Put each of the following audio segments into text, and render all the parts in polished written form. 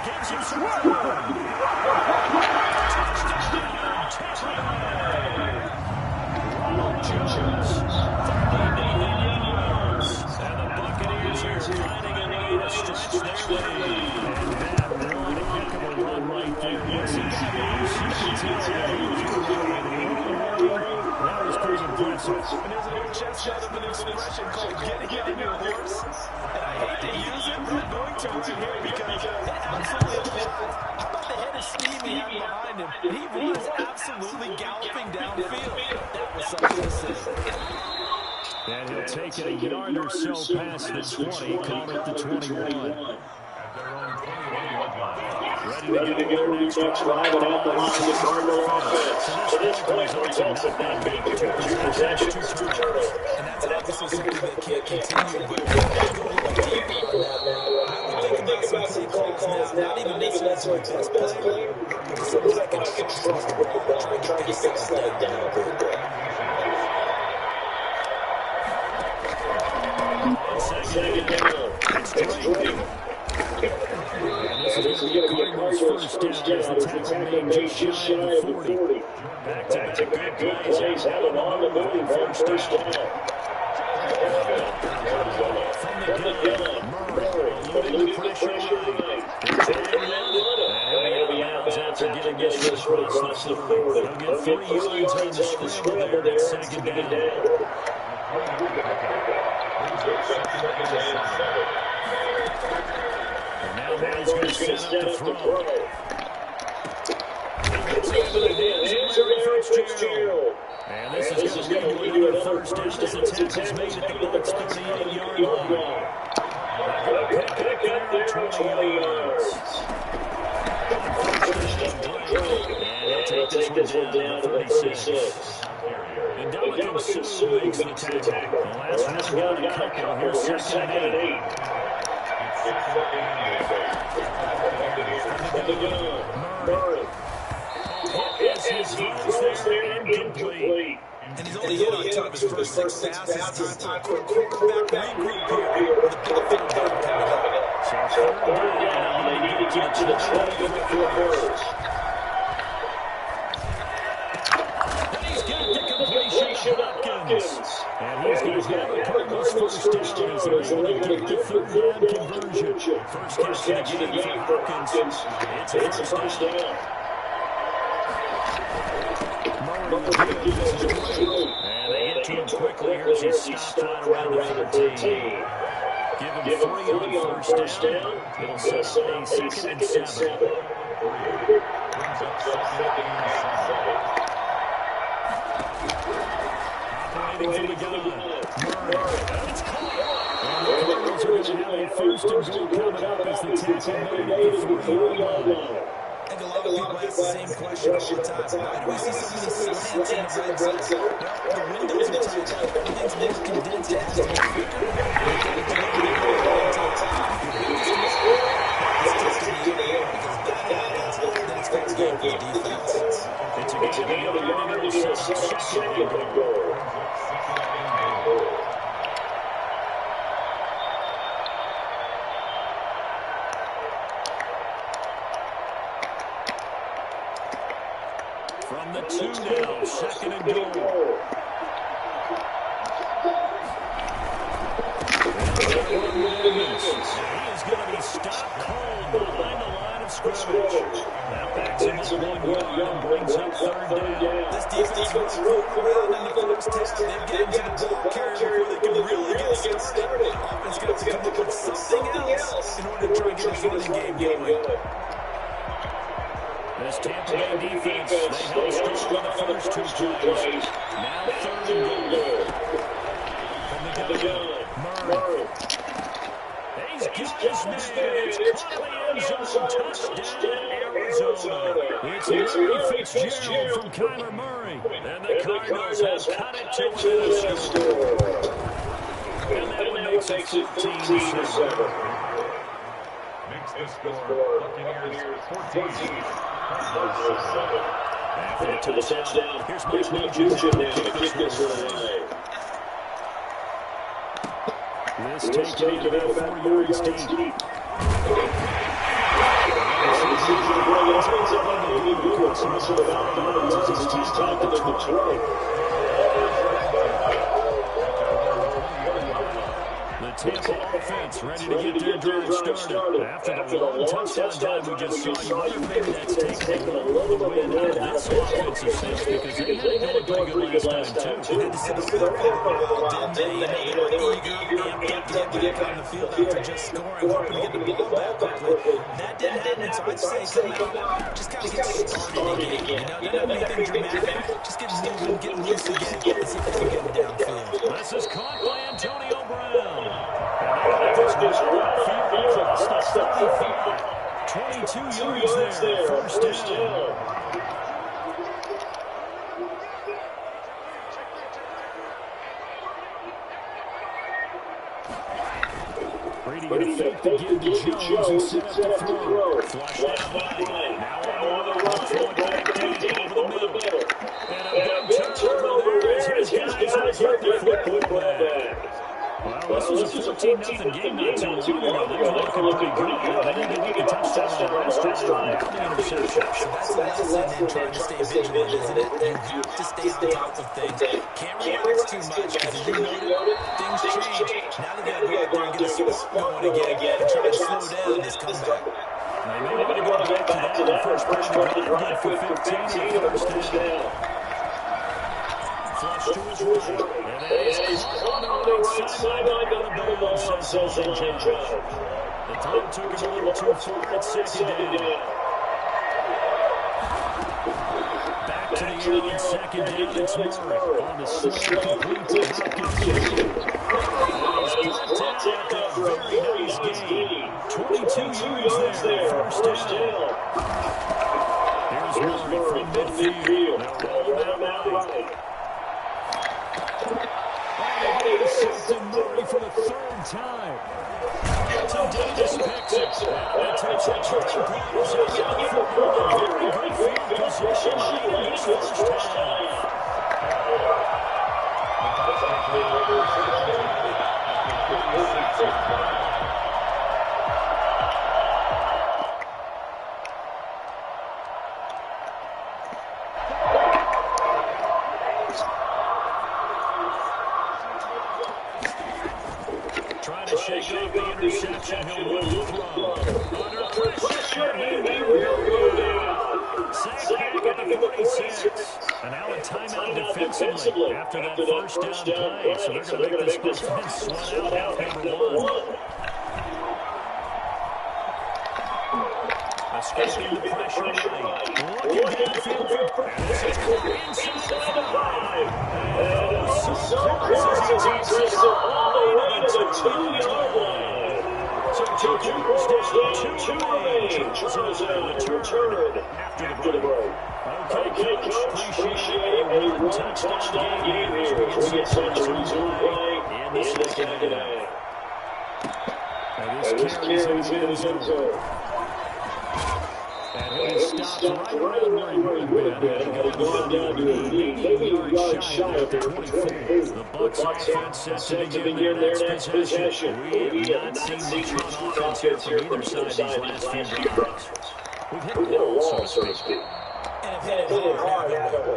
Gives him some room. Jones, 39 yards. And the Buccaneers are finding a way to stretch their lead. And that one heck of a run right there. Once he got loose, you can tell that he was running. That was pretty impressive. And there's a new chest shot of an expression called getting on your horse. And I hate to use it, but I'm going to right here because it absolutely applies. How about the head of steam he had behind him? He was absolutely galloping downfield. That was something to see. And he'll take it a yard or so past the 20, call it the 21. Ready to get their next drive and at the line of the Cardinal offense. To this point, the results have not been two possessions, two turnovers. And that's obviously something that can't continue, but we're going to go a little deeper on that now. I would think about some play calls now, not even necessarily the best player, but something I can trust when you're trying to get that down a bit. Second down. It's Drake. And this is going to be Cardinals' first down as the tackle made just shy of the 40. Back to good plays. Having on the move first down. From the gun, Murray, eluding the pressure line. And he'll be out after getting this across the 40. He'll get 3 yards on the scramble there at second down. And now Murray's going to set up the throw. It's Murray Fitzgerald. And this is going to lead to another first down as the tackle's made at the Bucs' 38-yard line. Pick up there 20 yards. And they'll take this one down to the 36. And Dominican Sue makes the tackle. The last one got a couple. Here's second and 8. Murray. His hands there incomplete. And he's only hit on two of his first 6 passes. Time for a quarterback regroup here with a third down coming up. So third down, they need to get to the 20 with 4 birds. And he's got the completion to Hopkins. And he's going to have a Cardinals first down as they're able to get the third down conversion. First catch of the game for Hopkins. It's a first down. And they get to him quickly here as he stops right around the 13. Give him 3 on first down. It'll set a second and 7. Operating from the gun. Murray. It's caught. And the Cardinals are going to have a first and goal coming up as the tackle made at the 40-yard line. I think a lot of people ask the same question all the time. Why do we see so many slants in the red zone? Well, the windows are tight. Everything's more condensed. It has to be quicker. We've got to deliver the ball on time. It's just to be in the air because that happens. Then it's fair game for the defense. It's a game of the yard. It's a second and goal. From the 2 now, second and goal. He is going to be stopped cold behind the line of scrimmage. Now backs him up 1 yard and brings up third down. This defense was rolling around in the first half. They've gotten to the ball carrier before they can really get started. Offense got to come up with something else in order to try and get this running game going. This Tampa Bay defense, they held strong in the first 2 plays. Now third and goal. From the gun, Murray. He's got his man. It's caught in the end zone. Touchdown, Arizona. It's Murray Fitzgerald from Kyler Murray. And the Cardinals have cut it to within a score. And that one makes it 14-7. Makes the score. Buccaneers 14. After the touchdown, here's Mike Nugent now to kick this one away. This taken about 4 yards deep. able to cross him about 5 yards as he's tackled at the 20. The Tampa offense ready to get their drive started. After the long touchdown drive we just saw, you wonder if maybe that's taken a little bit of wind out of this offensive sense because they had it going pretty good last time, too. They had to sit over there for a while, didn't they? You know, they were eager, amped up to get back on the field after just scoring, hoping to get the ball back quickly. That didn't happen, so I'd say come out, just kind of get started again. You know, not anything dramatic, just get moving, get loose again, and see if they can get it downfield. This is caught by Antonio Brown. This goes field across the 35. 22 yards there, first down. Brady to fake to give to Jones and set up the throw. Flushed out wide. Now on the run, throwing back deep over the middle. And a big turnover there. His guys has hurt their football. Well, this was a 14-0 game not too long ago. They were looking pretty good. They didn't get a touchdown on the last drive. Now the interception. So that's a lesson in trying to stay vigilant, isn't it? You have to stay on top of things. Can't relax too much because as you noted, things change. Now they got to go out there and get a spark going again and try to slow down this comeback. They may want to go back to that. First part of the drive for 15 and first down. Flush to his right. And it is caught on the right sideline by the ball, says St. John's. The time took him a little too far at second down. Back to the air on second down. It's Murray on the slant complete to Hopkins. He's blocked out after a very nice gain. 22 yards there, first down. Here's Murray from midfield. They'll roll that right. And Murray for the third time. Elton Davis picks it. And takes a turn. Players are getting forward. Very good field position in this first half. Trying to shake up the interception. He'll win the throw. Under pressure, and he will go down. Sacked back at the 46. And now a timeout defensively after that first down play. So they're going to make this defense sweat out half number one. Escaping the pressure right. Looking downfield for This is caught inside the 5. And so close as he takes it all the way to the 2-yard line. So 2 quarters down, 2 remain. Charles return after the break. Okay, Coach, appreciate a one-touchdown game here as we get set to resume play in the second half. And this carries in his end zone. And he stopped right around where he would have been. Had he gone down to a knee, maybe yards shy of the 24. The Bucs offense set to begin their next possession. We have not seen much on offense here from either side these last few drives. We've hit a wall, so to speak. And have hit it hard,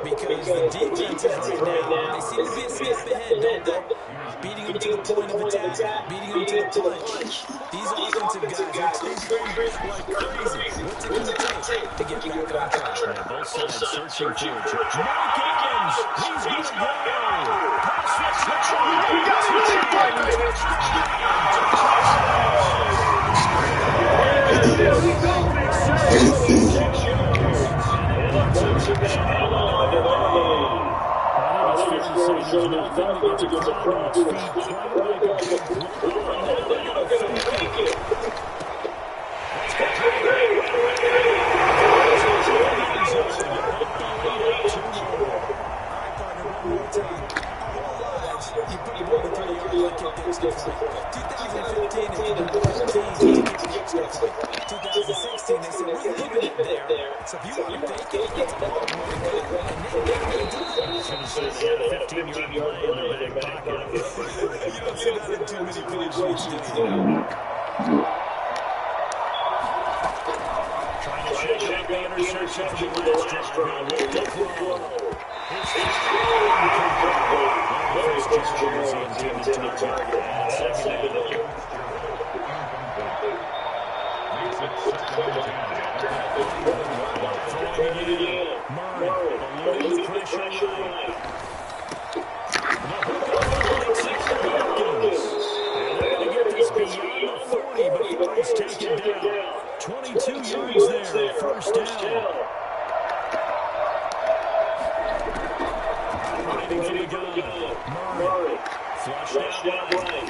because the defenses right now, they seem to be a step ahead, don't they? Beating them to the point of attack, beating them to the punch. These offensive guys are taking like crazy. What's it going to take to get back on track? Both sides searching for it. Mike Evans, he's going to go. Pass So if you want to fake it, it's all more than good. And they had a 15-yard play in their back pocket. you don't see that in too many clean sheets, do you? Trying to shake it drop the interception from the last drive. With the throw. Fitzgerald is the intended target. And second down. Makes it second and 10. Murray, eluding the pressure right. Beyond the 40 before he's taken down. 22 yards there, first down. Waiting for the gun. Murray, flushed out right.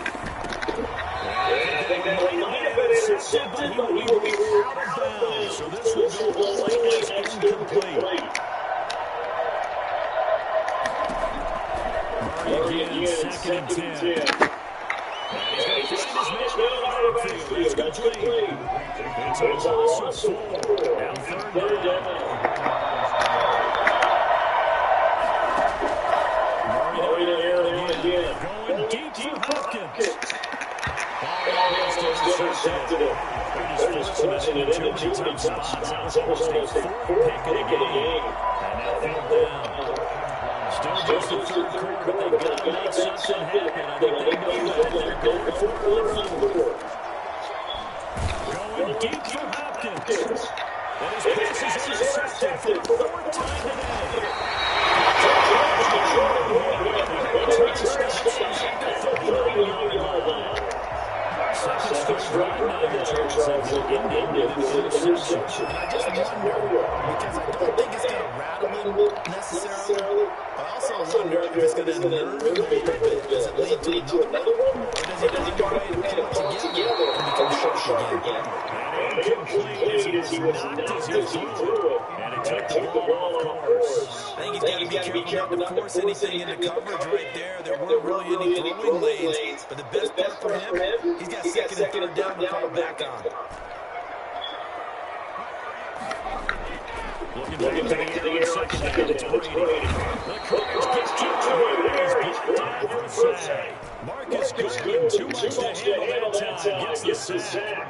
They might have been intercepted, but he will be out of bounds. So this will go away as incomplete. Murray again, second and 10. It's complete. It's a loss of 4. Now third down. Murray in the air again. Going deep for Hopkins. Almost intercepted it. They're just forcing it into too many tough spots. That was almost a fourth pick of the game. And now third down. Still just the third quarter, but they've got to make something happen. I think they know that. They're going for it. Going deep for Hopkins. And his pass is intercepted for the fourth time today. Second straight drive now here, Charles, and he'll end it with an interception. And I just wonder, because I don't think it's going to rattle him necessarily. I also wonder if it's going to nerve him a little bit. Does it lead to another one? Or does he find a way to pull it together and become sharp again? Incomplete as he was knocked as he threw it. And it took the ball off course. I think he's got to be careful not to force anything into coverage right there. There weren't really any throwing lanes. But the best part for him, he's got second and third down to fall back on. Looking to the air on second down. It's Brady. The Cardinals get to it. He's blocked down for a sack. Marcus Goodwin, too much to handle that time. Gets the sack.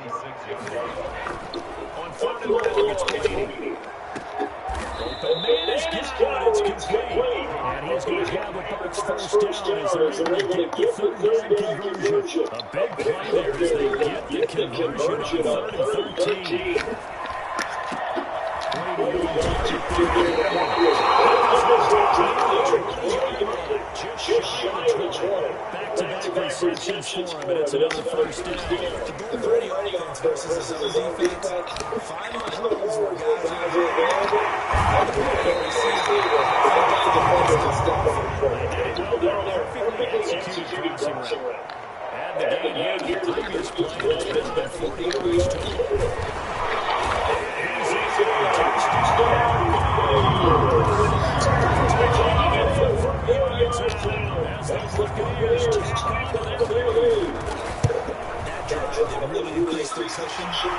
On third and long, it's Brady. The man is gone. It's complete. And he's going to grab the Bucs first down as they're able to get the third down conversion. A big play there as they get the conversion on third and 13. Back-to-back receptions for him, but it's another first down. The Brady offense versus his own defense. Find the holes where guys are And the game had the previous play. It's been 40 yards total. They really increased their cushion.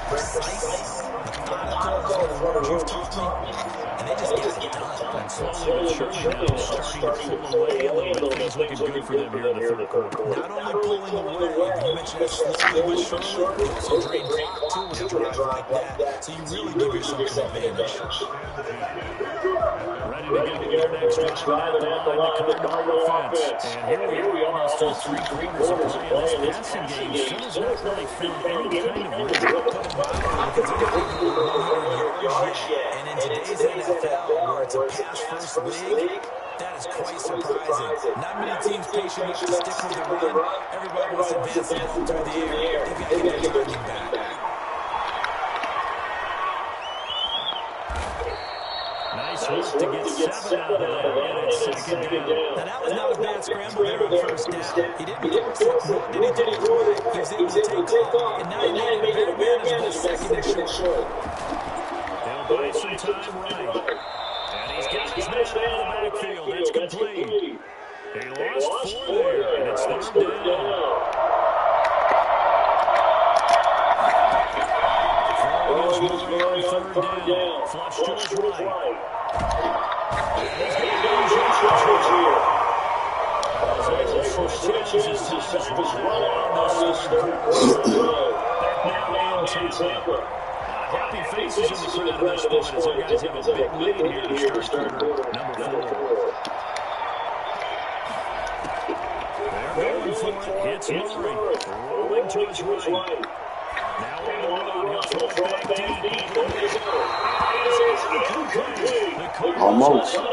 Precise, methodical, all the words you've taught me, and they just get it done. And slowly but surely now starting to pull away a little bit. Things looking good for them here in the third quarter. Not only pulling away, you mentioned that slowly but surely, so drain clock too with a drive like that. So you really give yourself an advantage. Ready to get their next drive down the Cardinal offense. And here we are, almost through 3 quarters of play. This passing game still has not really found any kind of rhythm. And in today's NFL, where it's a pass-first league, that is quite surprising. Not many teams patient enough to stick with the run. Everybody wants to advance the ball through the air. They've got to get their timing back. Nice work to get 7 out of there, and it's second down. Now, that was not a bad scramble there on first down. He didn't force it, nor did he throw it away. He was able to take off, and now he made it very manageable, second and short. They'll buy some time right. And he's got his man out of the backfield. That's complete. He lost 4 there, and it's third down. Murray on third down. Flush to his right. And he's going to lose yards here. As Alex Smith his time is run out on this third quarter. They're now in Tampa. Happy faces in the crowd in this spot as our guys have a big lead here to start quarter number 4. They're going for it. It's Murray rolling to his right. Now on the run, he'll throw it back deep. Almost. And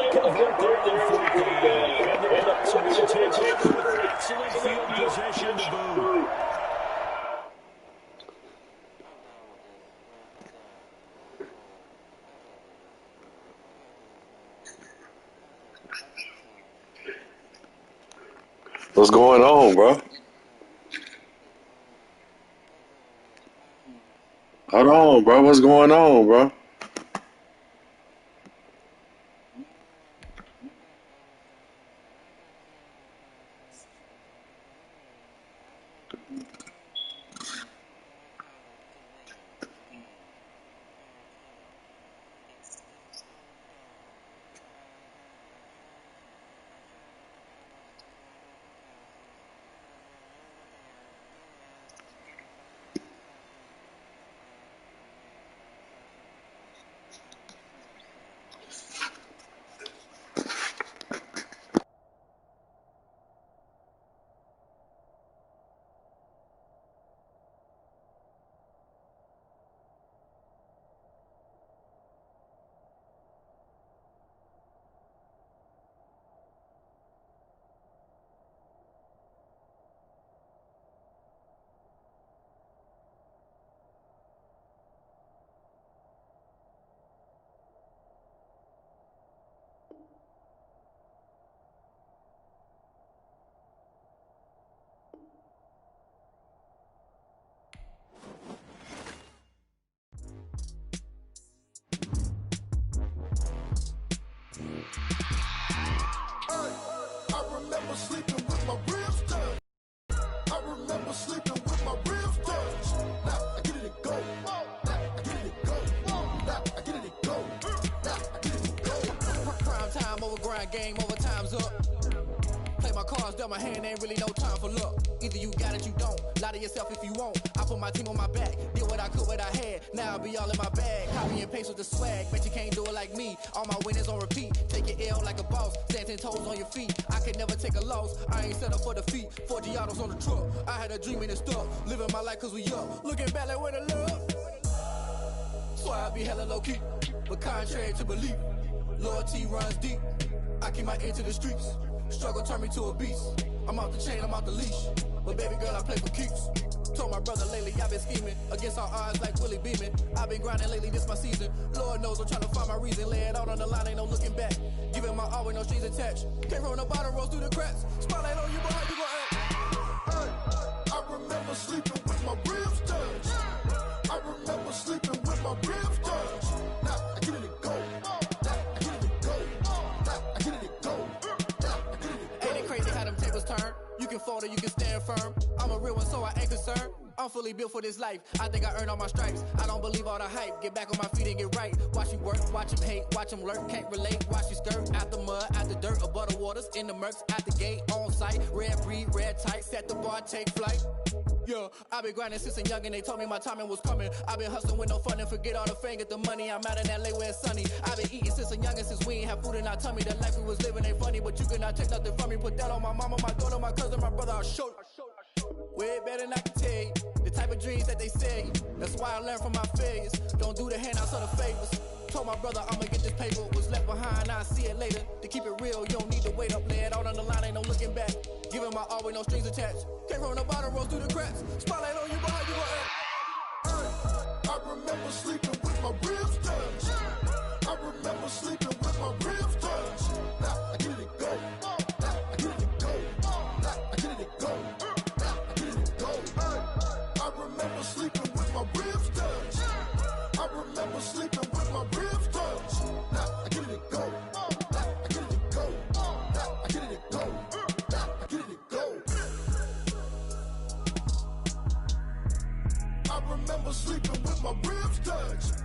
the Bucks are going to take over with excellent field possession to boot. What's going on, bro? Hold on, bro. What's going on, bro? Game over, time's up. Play my cards, dealt my hand, ain't really no time for luck. Either you got it, you don't. Lie to yourself if you won't. I put my team on my back, did what I could, what I had. Now I'll be all in my bag. Copy and paste with the swag, bet you can't do it like me. All my winners on repeat. Take your L like a boss, stand 10 toes on your feet. I can never take a loss, I ain't set up for defeat. 4 Giottos on the truck, I had a dream and it stuck. Living my life cause we up, looking back like where the love. So I be hella low key, but contrary to belief, loyalty runs deep. I keep my ear to the streets. Struggle turned me to a beast. I'm off the chain, I'm off the leash. But baby girl, I play for keeps. Told my brother lately, I've been scheming against all odds like Willie Beeman. I've been grinding lately, this my season. Lord knows I'm trying to find my reason. Lay it out on the line, ain't no looking back. Giving my all with no strings attached. Came from the bottom, rose through the cracks. Spotlight on you, but how you gon' act? Hey, I remember sleeping with my ribs touched. I remember sleeping with my ribs touched. Now I get it to go. Turn. You can fold or you can stand firm. I'm a real one, so I ain't concerned. I'm fully built for this life. I think I earned all my stripes. I don't believe all the hype. Get back on my feet and get right. Watch you work, watch him hate, watch him lurk. Can't relate, watch you skirt. Out the mud, out the dirt, above the waters, in the murks, out the gate, on site. Red breed, red tight, set the bar, take flight. Yeah, I've been grinding since a young and they told me my timing was coming. I've been hustling with no fun and forget all the fame, get the money. I'm out in LA where it's sunny. I've been eating since a young and since we ain't have food in our tummy. The life we was living ain't funny, but you cannot take nothing from me. Put that on my mama, my daughter, my cousin, my brother, I'll show you. Way better than I can tell you. The type of dreams that they say. That's why I learned from my failures. Don't do the handouts or the favors. Told my brother I'ma get this paper. Was left behind, I'll see it later. To keep it real, you don't need to wait up. Lay it out on the line, ain't no looking back. Giving my all with no strings attached. Came from the bottom, rose through the cracks. Spotlight on you, but how you gon' act? I remember sleeping with my ribs touched. I remember sleeping with my ribs touched. Now I get it to go. Now I get it to go. Now I get it to go. Now I get it to go. I remember sleeping with my ribs touched. I remember sleeping with my ribs touched. Now I get it to go. Now I get it to go. Now I get it to go. Now I get it to go. I remember sleeping with my ribs touched.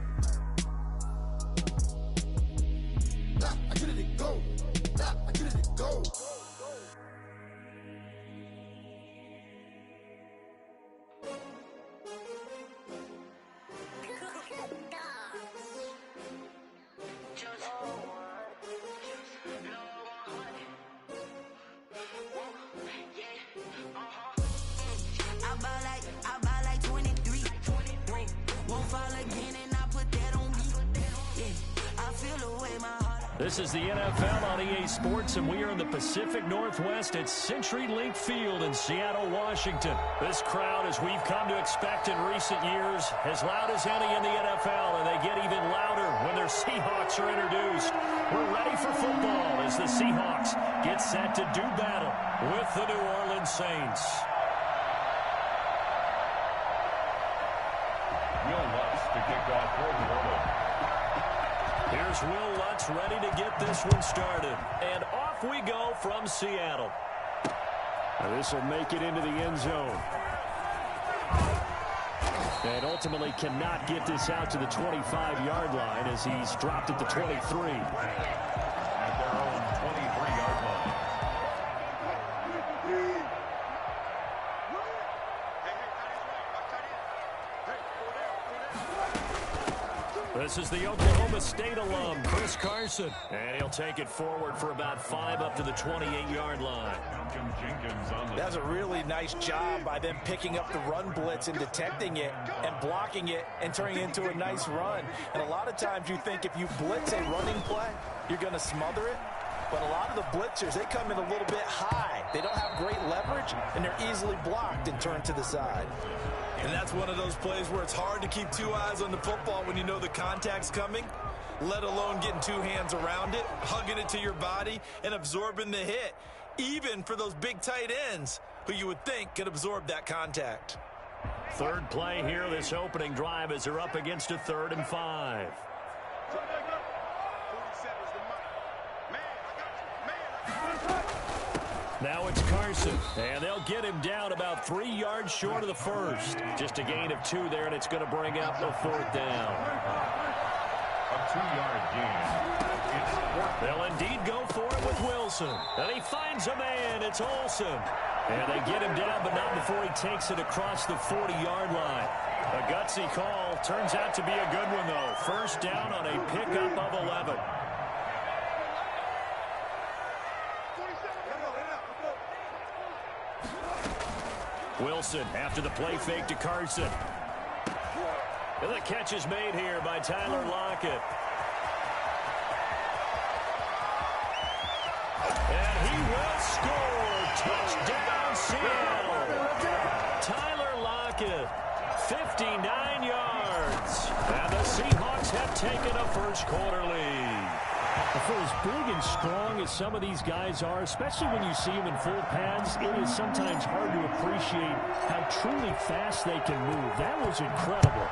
Now I get it to go. Now I get it to go. This is the NFL on EA Sports, and we are in the Pacific Northwest at CenturyLink Field in Seattle, Washington. This crowd, as we've come to expect in recent years, as loud as any in the NFL, and they get even louder when their Seahawks are introduced. We're ready for football as the Seahawks get set to do battle with the New Orleans Saints. Will Lutz to kick off for New Orleans. Here's Will Lutz ready to get this one started. And off we go from Seattle. This will make it into the end zone. And ultimately cannot get this out to the 25-yard line as he's dropped at the 23. At their own 23-yard line. This is the Oklahoma State alum, Chris Carson. And he'll take it forward for about 5 up to the 28-yard line. That's a really nice job by them picking up the run blitz and detecting it and blocking it and turning it into a nice run. And a lot of times you think if you blitz a running play, you're going to smother it. But a lot of the blitzers, they come in a little bit high. They don't have great leverage, and they're easily blocked and turned to the side. And that's one of those plays where it's hard to keep 2 eyes on the football when you know the contact's coming, let alone getting 2 hands around it, hugging it to your body, and absorbing the hit, even for those big tight ends who you would think could absorb that contact. Third play here, this opening drive, as they're up against a 3rd and 5. Now it's Carson, and they'll get him down about 3 yards short of the first. Just a gain of 2 there, and it's going to bring up a 4th down. A 2-yard gain. They'll indeed go for it with Wilson. And he finds a man. It's Olsen. And they get him down, but not before he takes it across the 40-yard line. A gutsy call. Turns out to be a good one, though. First down on a pickup of 11. Wilson after the play fake to Carson. And the catch is made here by Tyler Lockett. And he will score. Touchdown, Seattle. Tyler Lockett, 59 yards. And the Seahawks have taken a first-quarter lead. For as big and strong as some of these guys are, especially when you see them in full pads, it is sometimes hard to appreciate how truly fast they can move. That was incredible.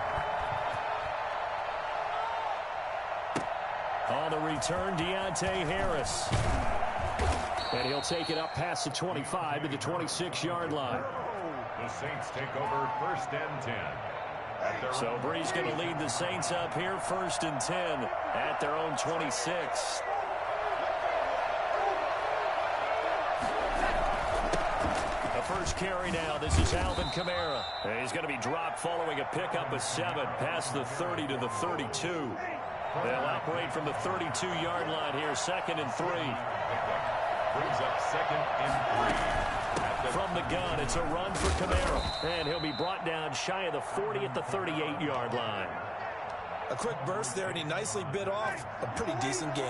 On the return, Deontay Harris. And he'll take it up past the 25 to the 26-yard line. The Saints take over 1st and 10. So Bree's going to lead the Saints up here 1st and 10 at their own 26. The first carry now. This is Alvin Kamara. And he's going to be dropped following a pickup of 7 past the 30 to the 32. They'll operate from the 32-yard line here, 2nd and 3. Brings up 2nd and 3. From the gun, it's a run for Kamara. And he'll be brought down shy of the 40 at the 38-yard line. A quick burst there, and he nicely bit off a pretty decent gain.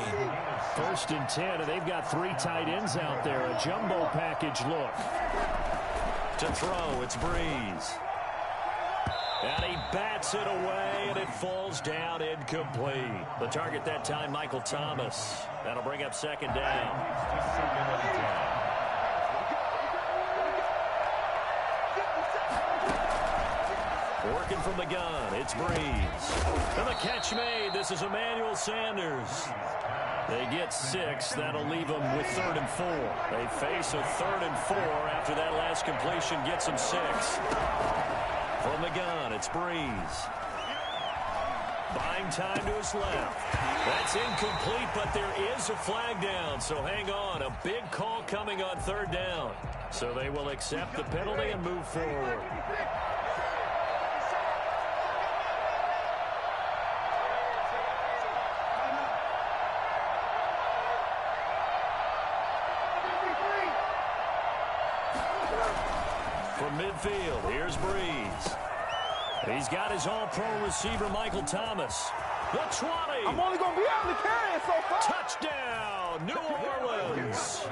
1st and 10, and they've got 3 tight ends out there. A jumbo package look. To throw, it's Breeze. And he bats it away, and it falls down incomplete. The target that time, Michael Thomas. That'll bring up 2nd down. Working from the gun, it's Breeze. And the catch made. This is Emmanuel Sanders. They get 6. That'll leave them with 3rd and 4. They face a 3rd and 4 after that last completion gets them 6. From the gun, it's Breeze. Buying time to his left. That's incomplete, but there is a flag down, so hang on. A big call coming on 3rd down. So they will accept the penalty and move forward. From midfield, here's Breeze. He's got his all-pro receiver, Michael Thomas. The 20. I'm only going to be able to carry it so far. Touchdown, New Orleans.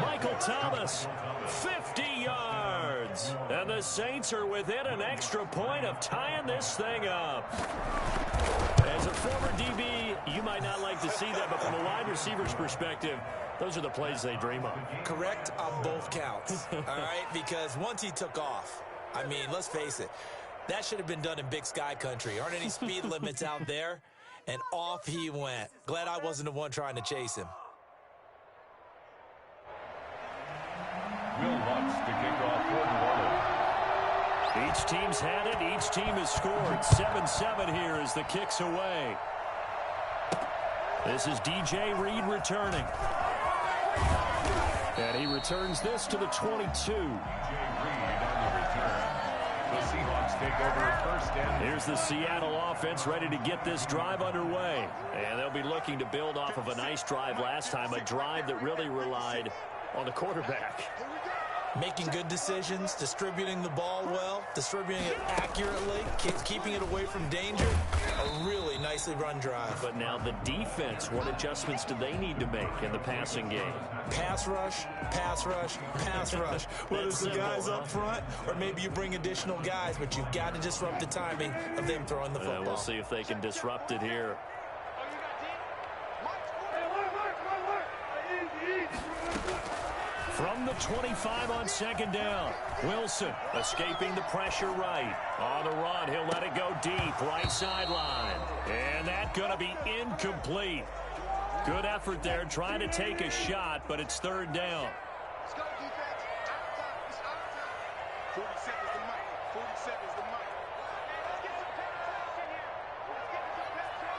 Michael Thomas, 50 yards. And the Saints are within an extra point of tying this thing up. As a former DB, you might not like to see that, but from a wide receiver's perspective, those are the plays they dream of. Correct on both counts, all right? Because once he took off, I mean, let's face it, that should have been done in Big Sky country. Aren't any speed limits out there? And off he went. Glad I wasn't the one trying to chase him. Will Lutz to kick off for New Orleans. Each team's had it. Each team has scored. 7-7 here as the kick's away. This is DJ Reed returning. And he returns this to the 22. DJ Reed on the return. The Seahawks take over first and... Here's the Seattle offense ready to get this drive underway. And they'll be looking to build off of a nice drive last time, a drive that really relied on the quarterback. Making good decisions, distributing the ball well, distributing it accurately, keeping it away from danger. A really nicely run drive. But now the defense, what adjustments do they need to make in the passing game? Pass rush, pass rush, pass rush. Whether it's the guys up front or maybe you bring additional guys, but you've got to disrupt the timing of them throwing the football. We'll see if they can disrupt it here. From the 25 on second down, Wilson escaping the pressure right. On the run, he'll let it go deep, right sideline. And that's going to be incomplete. Good effort there, trying to take a shot, but it's third down. Let's go, defense. It's out of time. 40 seconds to Mike. 40 seconds to Mike. Let's get some penetration here. Let's get some penetration.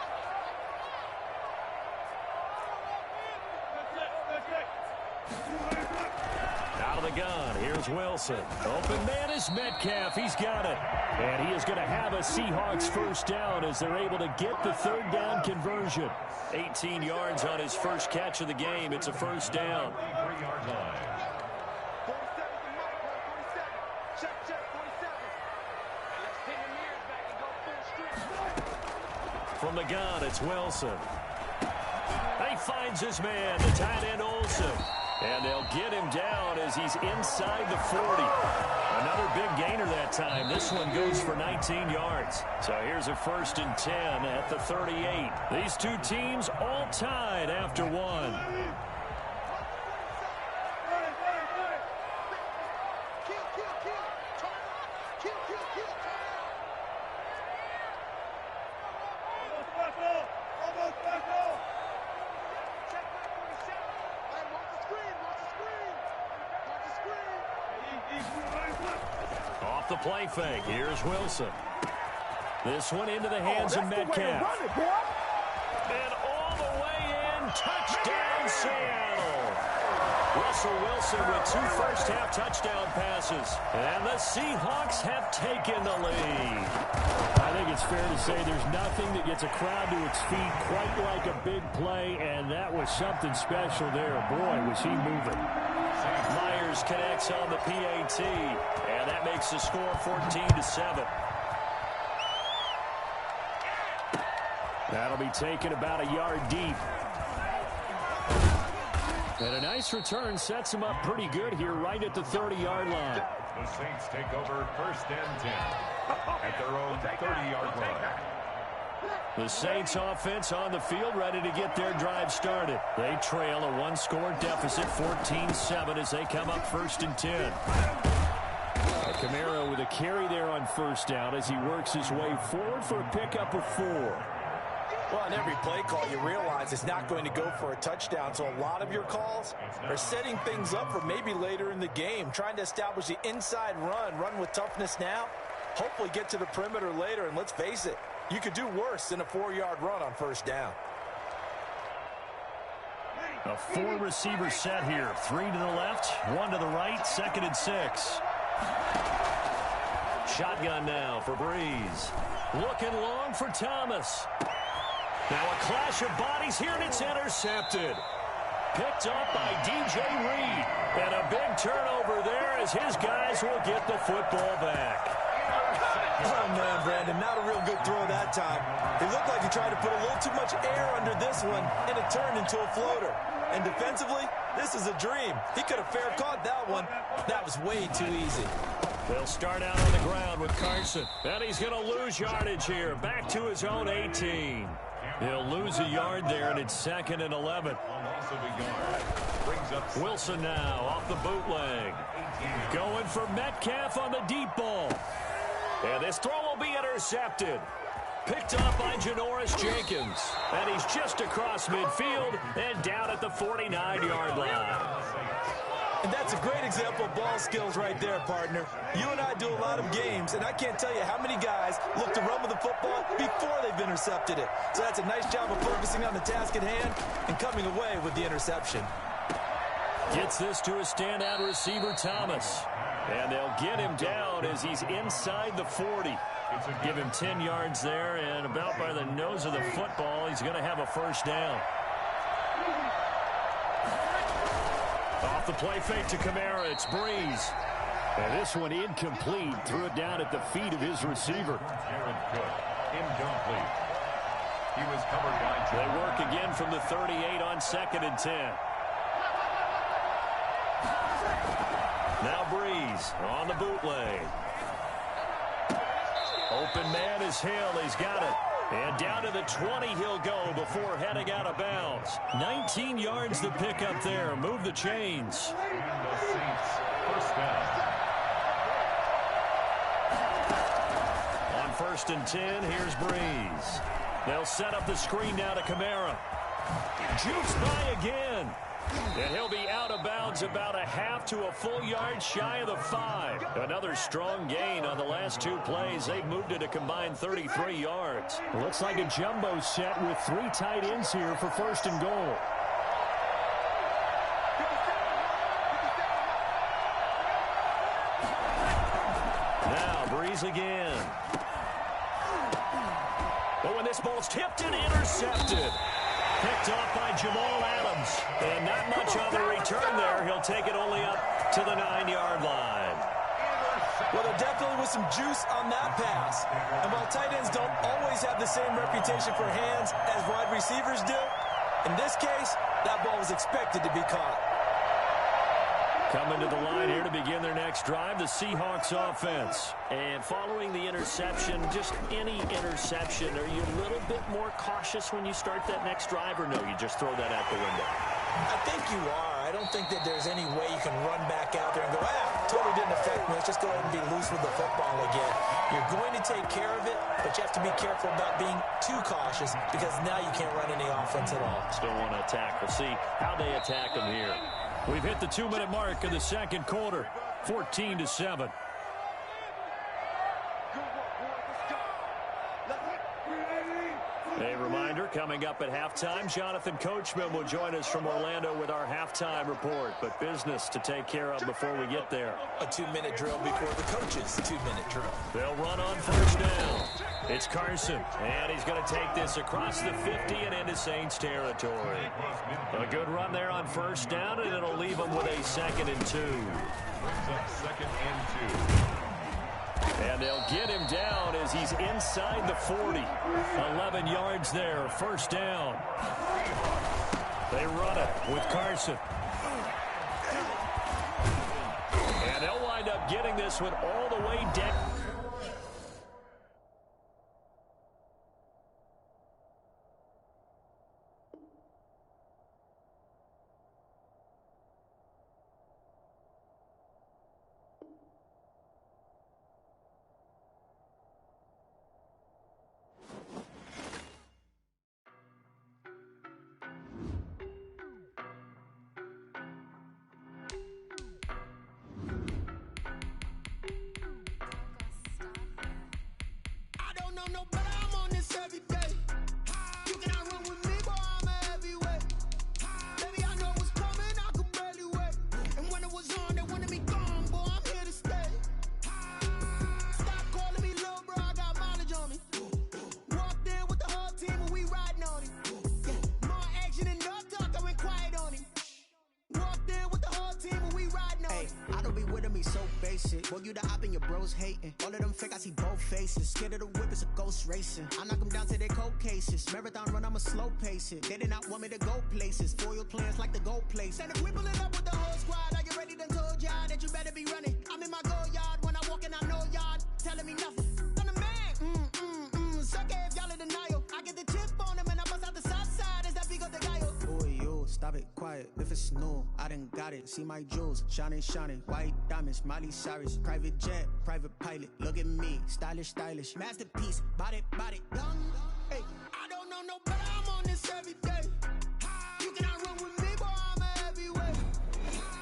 Out of the gun, here's Wilson. Open man is Metcalf. He's got it. And he is going to have a Seahawks first down as they're able to get the third down conversion. 18 yards on his first catch of the game. It's a first down. 3-yard line. 47 to Mike, 47. Check, 47. Let's pin the mirrors back and go full street. From the gun, it's Wilson. He finds his man, the tight end Olsen. And they'll get him down as he's inside the 40. Another big gainer that time. This one goes for 19 yards. So here's a first and 10 at the 38. These two teams all tied after one. Off the play fake. Here's Wilson. This one into the hands of Metcalf. And all the way in. Touchdown, Seattle. Russell Wilson with 2 first-half touchdown passes. And the Seahawks have taken the lead. I think it's fair to say there's nothing that gets a crowd to its feet quite like a big play, and that was something special there. Boy, was he moving. Myers connects on the PAT, and that makes the score 14-7. That'll be taken about a yard deep. And a nice return sets him up pretty good here right at the 30-yard line. The Saints take over first and 10 at their own 30-yard line. The Saints offense on the field ready to get their drive started. They trail a 1-score deficit, 14-7 as they come up first and 10. Camaro with a carry there on first down as he works his way forward for a pickup of 4. Well, on every play call, you realize it's not going to go for a touchdown. So a lot of your calls are setting things up for maybe later in the game, trying to establish the inside run with toughness now, hopefully get to the perimeter later. And let's face it, you could do worse than a 4-yard run on first down. A 4-receiver set here. 3 to the left, 1 to the right, 2nd and 6. Shotgun now for Breeze. Looking long for Thomas. Now a clash of bodies here, and it's intercepted. Picked up by DJ Reed. And a big turnover there as his guys will get the football back. Oh, man, Brandon, not a real good throw that time. It looked like he tried to put a little too much air under this one, and it turned into a floater. And defensively, this is a dream. He could have fair caught that one. That was way too easy. They'll start out on the ground with Carson. And he's going to lose yardage here. Back to his own 18. He'll lose a yard there, and it's 2nd and 11. Wilson now off the bootleg. Going for Metcalf on the deep ball. And this throw will be intercepted. Picked up by Janoris Jenkins. And he's just across midfield and down at the 49-yard line. And that's a great example of ball skills right there, partner. You and I do a lot of games, and I can't tell you how many guys look to run with the football before they've intercepted it. So that's a nice job of focusing on the task at hand and coming away with the interception. Gets this to a standout receiver, Thomas. And they'll get him down as he's inside the 40. Give him 10 yards there, and about by the nose of the football, he's going to have a first down. Off the play fake to Kamara, it's Breeze. And this one incomplete. Threw it down at the feet of his receiver. Incomplete. He was covered by They work again from the 38 on 2nd and 10. Now Breeze on the bootleg. Open man is Hill. He's got it. And down to the 20 he'll go before heading out of bounds. 19 yards to pick up there. Move the chains. the Saints. First down. On 1st and 10, here's Breeze. They'll set up the screen now to Kamara. Jukes by again. And he'll be out of bounds about a half to a full yard shy of the 5. Another strong gain on the last 2 plays. They've moved it a combined 33 yards. Looks like a jumbo set with 3 tight ends here for 1st and goal. Now Breeze again. But when this ball's tipped and intercepted. Picked off by Jamal Adams. And not much on the return there. He'll take it only up to the 9-yard line. Well, there definitely was some juice on that pass. And while tight ends don't always have the same reputation for hands as wide receivers do, in this case, that ball was expected to be caught. Coming to the line here to begin their next drive, the Seahawks offense. And following the interception, just any interception, are you a little bit more cautious when you start that next drive, or no, you just throw that out the window? I think you are. I don't think that there's any way you can run back out there and go, totally didn't affect me. Let's just go ahead and be loose with the football again. You're going to take care of it, but you have to be careful about being too cautious because now you can't run any offense at all. Still want to attack. We'll see how they attack them here. We've hit the 2-minute mark in the second quarter, 14-7. A reminder, coming up at halftime, Jonathan Coachman will join us from Orlando with our halftime report. But business to take care of before we get there. A 2-minute drill before the coach's 2-minute drill. They'll run on 1st down. It's Carson, and he's going to take this across the 50 and into Saints territory. A good run there on 1st down, and it'll leave them with a 2nd and 2. Brings up 2nd and 2. And they'll get him down as he's inside the 40. 11 yards there, 1st down. They run it with Carson. And they'll wind up getting this one all the way down. Boy, you the op and your bros hating. All of them fake, I see both faces. Scared of the whip, it's a ghost racing. I knock them down to their cold cases. Marathon run, I'ma slow pace it. They did not want me to go places. Foil plans like the gold place. And if we pulling up with the whole squad, are you ready? Done told y'all that you better be running. I'm in my go yard when I walk in, I know y'all telling me nothing. I'm the man. Suck it if y'all in denial. I get the chip on them and I bust out the south side. Is that Vigo de Gallo? Boy, yo, stop it, quiet. If it's new, I done got it. See my jewels, shining, shining. White diamonds, Miley Cyrus. Private jet, private pilot. Look at me, stylish, stylish. Masterpiece, body, young. Hey, I don't know no better. I'm on this every day. You cannot run with me, boy, I'm a heavyweight.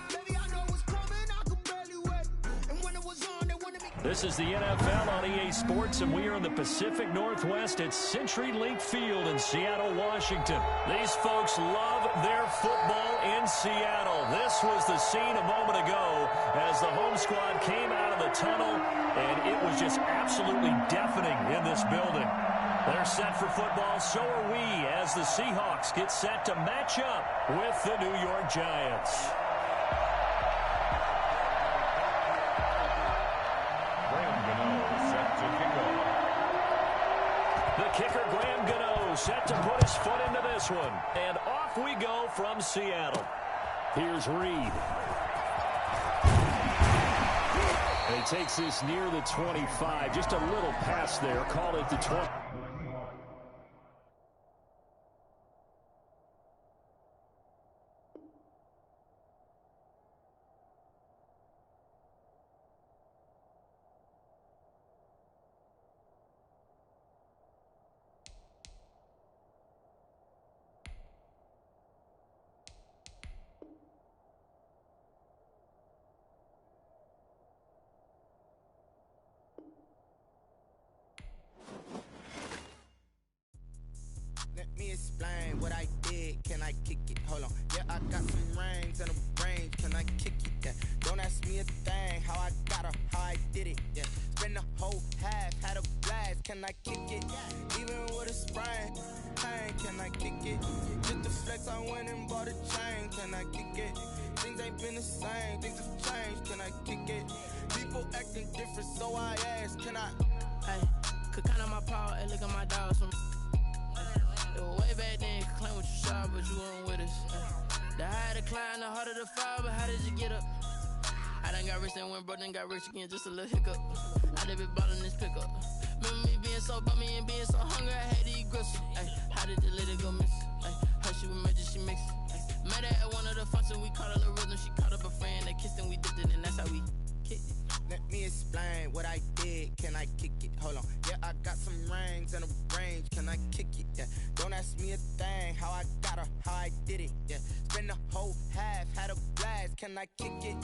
Baby, I know what's coming, I can barely wait. And when it was on, they wanted me. This is the NFL on EA Sports, and we are in the Pacific Northwest at CenturyLink Field in Seattle, Washington. These folks love their football in Seattle. This was the scene a moment ago as the home squad came out of the tunnel, and it was just absolutely deafening in this building. They're set for football, so are we, as the Seahawks get set to match up with the New York Giants. The kicker, Graham Gano, set to put his foot into this one. And off we go from Seattle. Here's Reed. And he takes this near the 25. Just a little pass there. Call it the 20. Let me explain what I did. Can I kick it? Hold on. Yeah, I got some rings and a range. Can I kick it? Yeah. Don't ask me a thing. How I got her, how I did it. Yeah. Spend the whole half, had a blast. Can I kick it? Even with a sprain. Hey, can I kick it? Just the flex, I went and bought a chain. Can I kick it? Things ain't been the same. Things have changed. Can I kick it? People acting different, so I ask. Can I? Hey, could count on my power and look at my dogs from. It was way back then, you could claim what you saw, but you weren't with us. The higher the climb, the harder the fall, but how did you get up? I done got rich and went broke, then got rich again, just a little hiccup. I done been ballin' this pickup. Remember me being so bummy and being so hungry, I had to eat gristle. Ay, how did the lady go miss? Ay, her she was magic, she mixed. Met her at one of the functions, we caught a little rhythm, she caught up a friend, they kissed and we dipped it, and that's how we kicked it. Let me explain what I did. Can I kick it? Hold on. Yeah, I got some rings and a range. Can I kick it? Yeah. Don't ask me a thing. How I got her, how I did it. Yeah. Spend the whole half, had a blast. Can I kick it?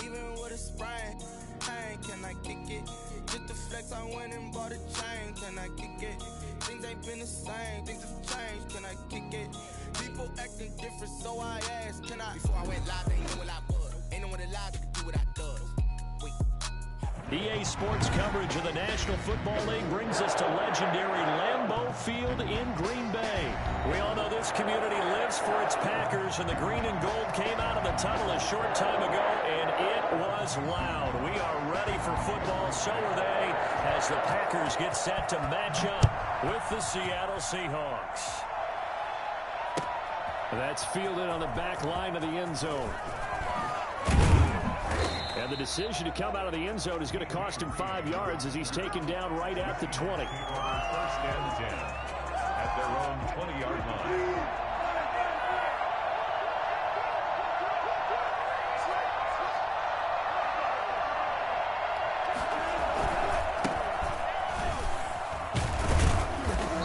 Even with a sprain. Hey, can I kick it? Just the flex, I went and bought a chain. Can I kick it? Things ain't been the same. Things have changed. Can I kick it? People acting different, so I asked. Can I? Before I went live, they ain't know what I was. Ain't no one alive that could do what I does. EA Sports coverage of the National Football League brings us to legendary Lambeau Field in Green Bay. We all know this community lives for its Packers, and the green and gold came out of the tunnel a short time ago, and it was loud. We are ready for football, so are they, as the Packers get set to match up with the Seattle Seahawks. That's fielded on the back line of the end zone. And the decision to come out of the end zone is going to cost him 5 yards as he's taken down right at the 20. First and 10 at their own 20-yard line.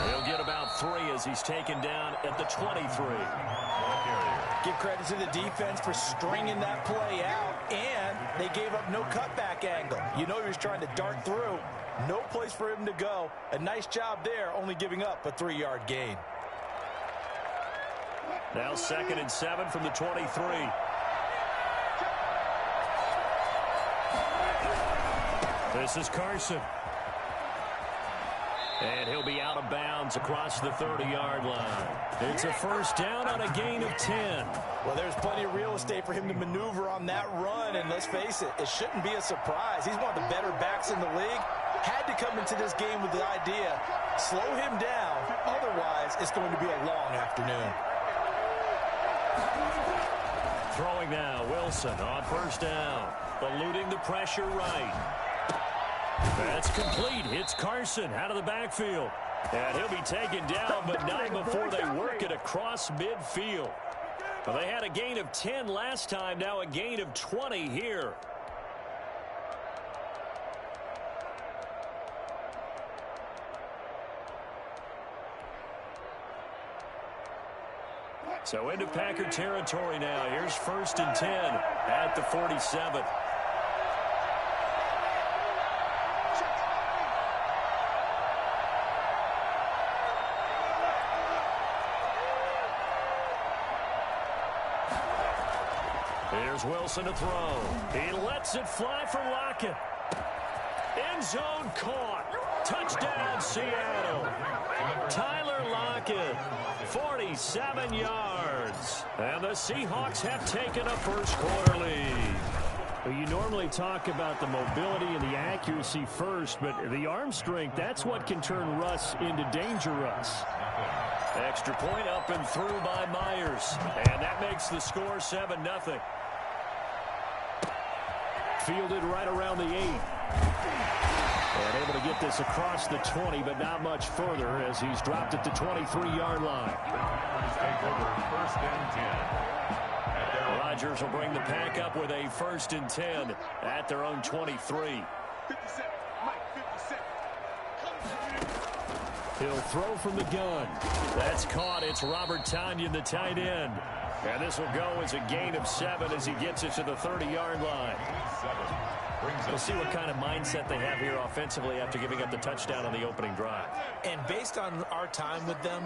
He'll get about 3 as he's taken down at the 23. Give credit to the defense for stringing that play out, and they gave up no cutback angle. You know he was trying to dart through. No place for him to go. A nice job there, only giving up a 3-yard gain. Now 2nd and 7 from the 23. This is Carson. And he'll be out of bounds downs across the 30-yard line. It's a first down on a gain of 10. Well, there's plenty of real estate for him to maneuver on that run, and let's face it, it shouldn't be a surprise. He's one of the better backs in the league. Had to come into this game with the idea, slow him down, otherwise it's going to be a long afternoon. Throwing now, Wilson on first down, eluding the pressure right. That's complete. Hits Carson out of the backfield. And he'll be taken down, but not before they work it across midfield. Well, they had a gain of 10 last time, now a gain of 20 here. So into Packer territory now. Here's first and 10 at the 47. Here's Wilson to throw. He lets it fly for Lockett. End zone caught. Touchdown, Seattle. Tyler Lockett, 47 yards. And the Seahawks have taken a first-quarter lead. Well, you normally talk about the mobility and the accuracy first, but the arm strength, that's what can turn Russ into Danger Russ. Extra point up and through by Myers. And that makes the score 7-0. Fielded right around the 8. And able to get this across the 20, but not much further as he's dropped at the 23-yard line. First and 10. Rodgers will bring the pack up with a first and 10 at their own 23. He'll throw from the gun. That's caught. It's Robert Tonyan, the tight end. And this will go as a gain of 7 as he gets it to the 30-yard line. We'll see what kind of mindset they have here offensively after giving up the touchdown on the opening drive. And based on our time with them,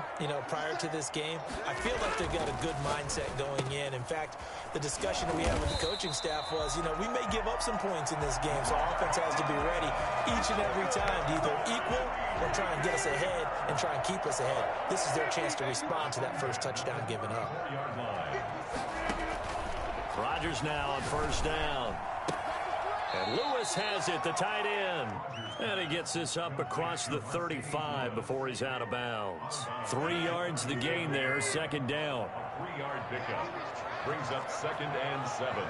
prior to this game, I feel like they've got a good mindset going in. In fact, the discussion that we had with the coaching staff was, we may give up some points in this game, so our offense has to be ready each and every time to either equal or try and get us ahead and try and keep us ahead. This is their chance to respond to that first touchdown given up. Rodgers now on first down. And Lewis has it, the tight end. And he gets this up across the 35 before he's out of bounds. 3 yards the gain there, second down. 3-yard pickup. Brings up second and 7.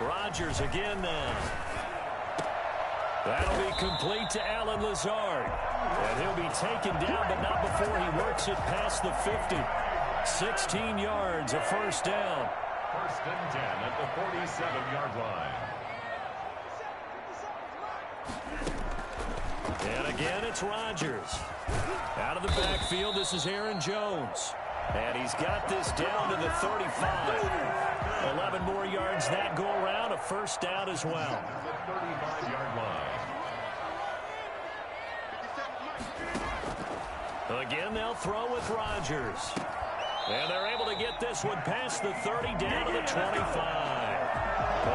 Rodgers again now. That'll be complete to Allen Lazard. And he'll be taken down, but not before he works it past the 50. 16 yards, a first down. First and 10 at the 47-yard line. And again, it's Rodgers. Out of the backfield, this is Aaron Jones. And he's got this down to the 35. 11 more yards that go around, a first down as well. The 35-yard line. Again, they'll throw with Rodgers. And they're able to get this one past the 30 down to the 25.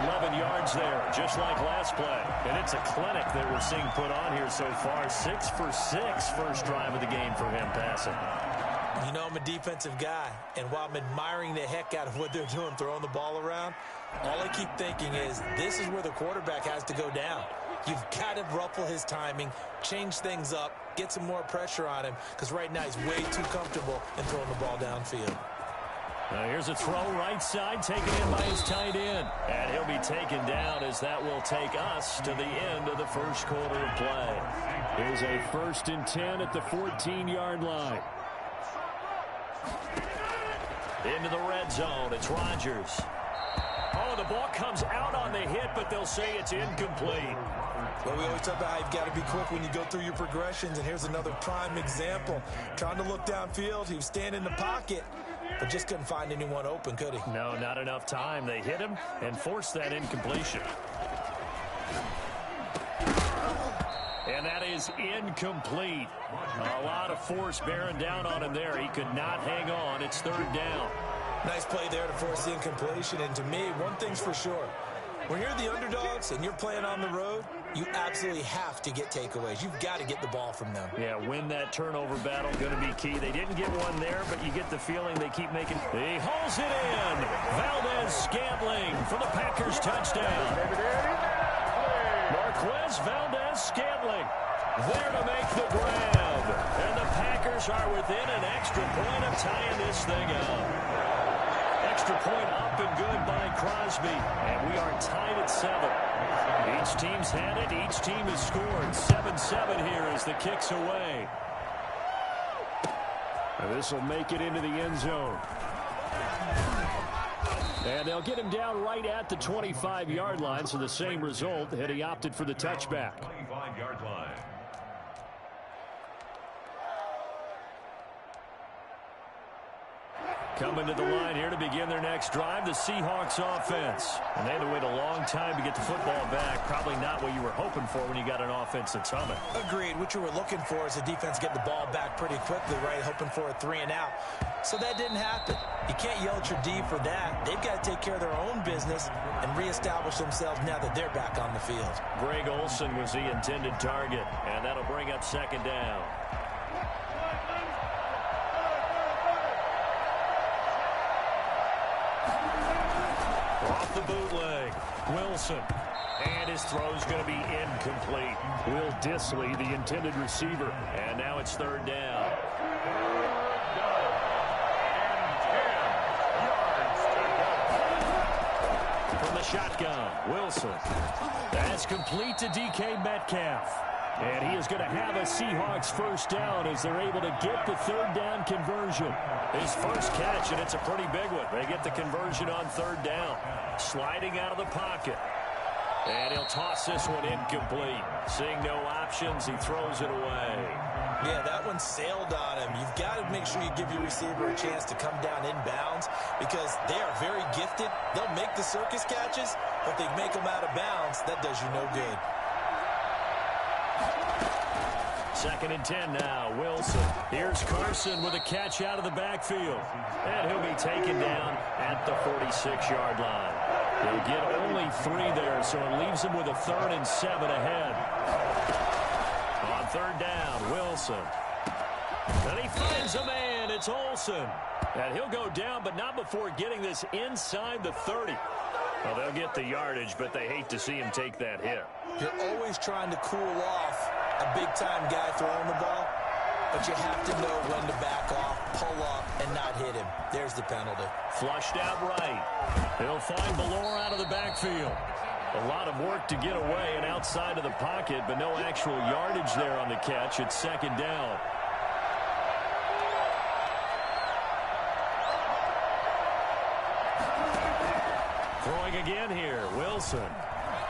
11 yards there, just like last play. And it's a clinic that we're seeing put on here so far. 6 for 6 first drive of the game for him passing. I'm a defensive guy, and while I'm admiring the heck out of what they're doing, throwing the ball around, all I keep thinking is this is where the quarterback has to go down. You've got to ruffle his timing, change things up, get some more pressure on him, because right now he's way too comfortable in throwing the ball downfield. Now here's a throw right side, taken in by his tight end. And he'll be taken down as that will take us to the end of the first quarter of play. Here's a first and 10 at the 14-yard line. Into the red zone, it's Rodgers. Oh, the ball comes out on the hit, but they'll say it's incomplete. Well, we always talk about how you've got to be quick when you go through your progressions, and here's another prime example. Trying to look downfield, he was standing in the pocket, but just couldn't find anyone open, could he? No, not enough time. They hit him and forced that incompletion. And that is incomplete. A lot of force bearing down on him there. He could not hang on. It's third down. Nice play there to force the incompletion. And to me, one thing's for sure. When you're the underdogs and you're playing on the road, you absolutely have to get takeaways. You've got to get the ball from them. Yeah, win that turnover battle, going to be key. They didn't get one there, but you get the feeling they keep making. He hauls it in. Valdez-Scantling for the Packers touchdown. Marquez Valdez-Scantling there to make the grab. And the Packers are within an extra point of tying this thing up. Extra point up and good by Crosby. And we are tied at 7. Each team's had it. Each team has scored. 7-7 here as the kick's away. And this will make it into the end zone. And they'll get him down right at the 25-yard line. So the same result had he opted for the touchback. 25-yard line. Coming to the line here to begin their next drive, the Seahawks offense. And they had to wait a long time to get the football back. Probably not what you were hoping for when you got an offense that's humming. Agreed. What you were looking for is the defense get the ball back pretty quickly, right? Hoping for a 3 and out. So that didn't happen. You can't yell at your D for that. They've got to take care of their own business and reestablish themselves now that they're back on the field. Greg Olsen was the intended target, and that'll bring up second down. Off the bootleg, Wilson. And his throw's going to be incomplete. Will Dissly, the intended receiver. And now it's third down. From the shotgun, Wilson. That's complete to DK Metcalf. And he is going to have a Seahawks first down as they're able to get the third down conversion. His first catch, and it's a pretty big one. They get the conversion on third down. Sliding out of the pocket. And he'll toss this one incomplete. Seeing no options, he throws it away. Yeah, that one sailed on him. You've got to make sure you give your receiver a chance to come down inbounds because they are very gifted. They'll make the circus catches, but they make them out of bounds. That does you no good. Second and 10 now, Wilson. Here's Carson with a catch out of the backfield. And he'll be taken down at the 46-yard line. He'll get only 3 there, so it leaves him with a 3rd and 7 ahead. On third down, Wilson. And he finds a man. It's Olsen. And he'll go down, but not before getting this inside the 30. Well, they'll get the yardage, but they hate to see him take that hit. You're always trying to cool off a big-time guy throwing the ball, but you have to know when to back off, pull up, and not hit him. There's the penalty. Flushed out right. He'll find Ballore out of the backfield. A lot of work to get away and outside of the pocket, but no actual yardage there on the catch. It's second down. Throwing again here, Wilson.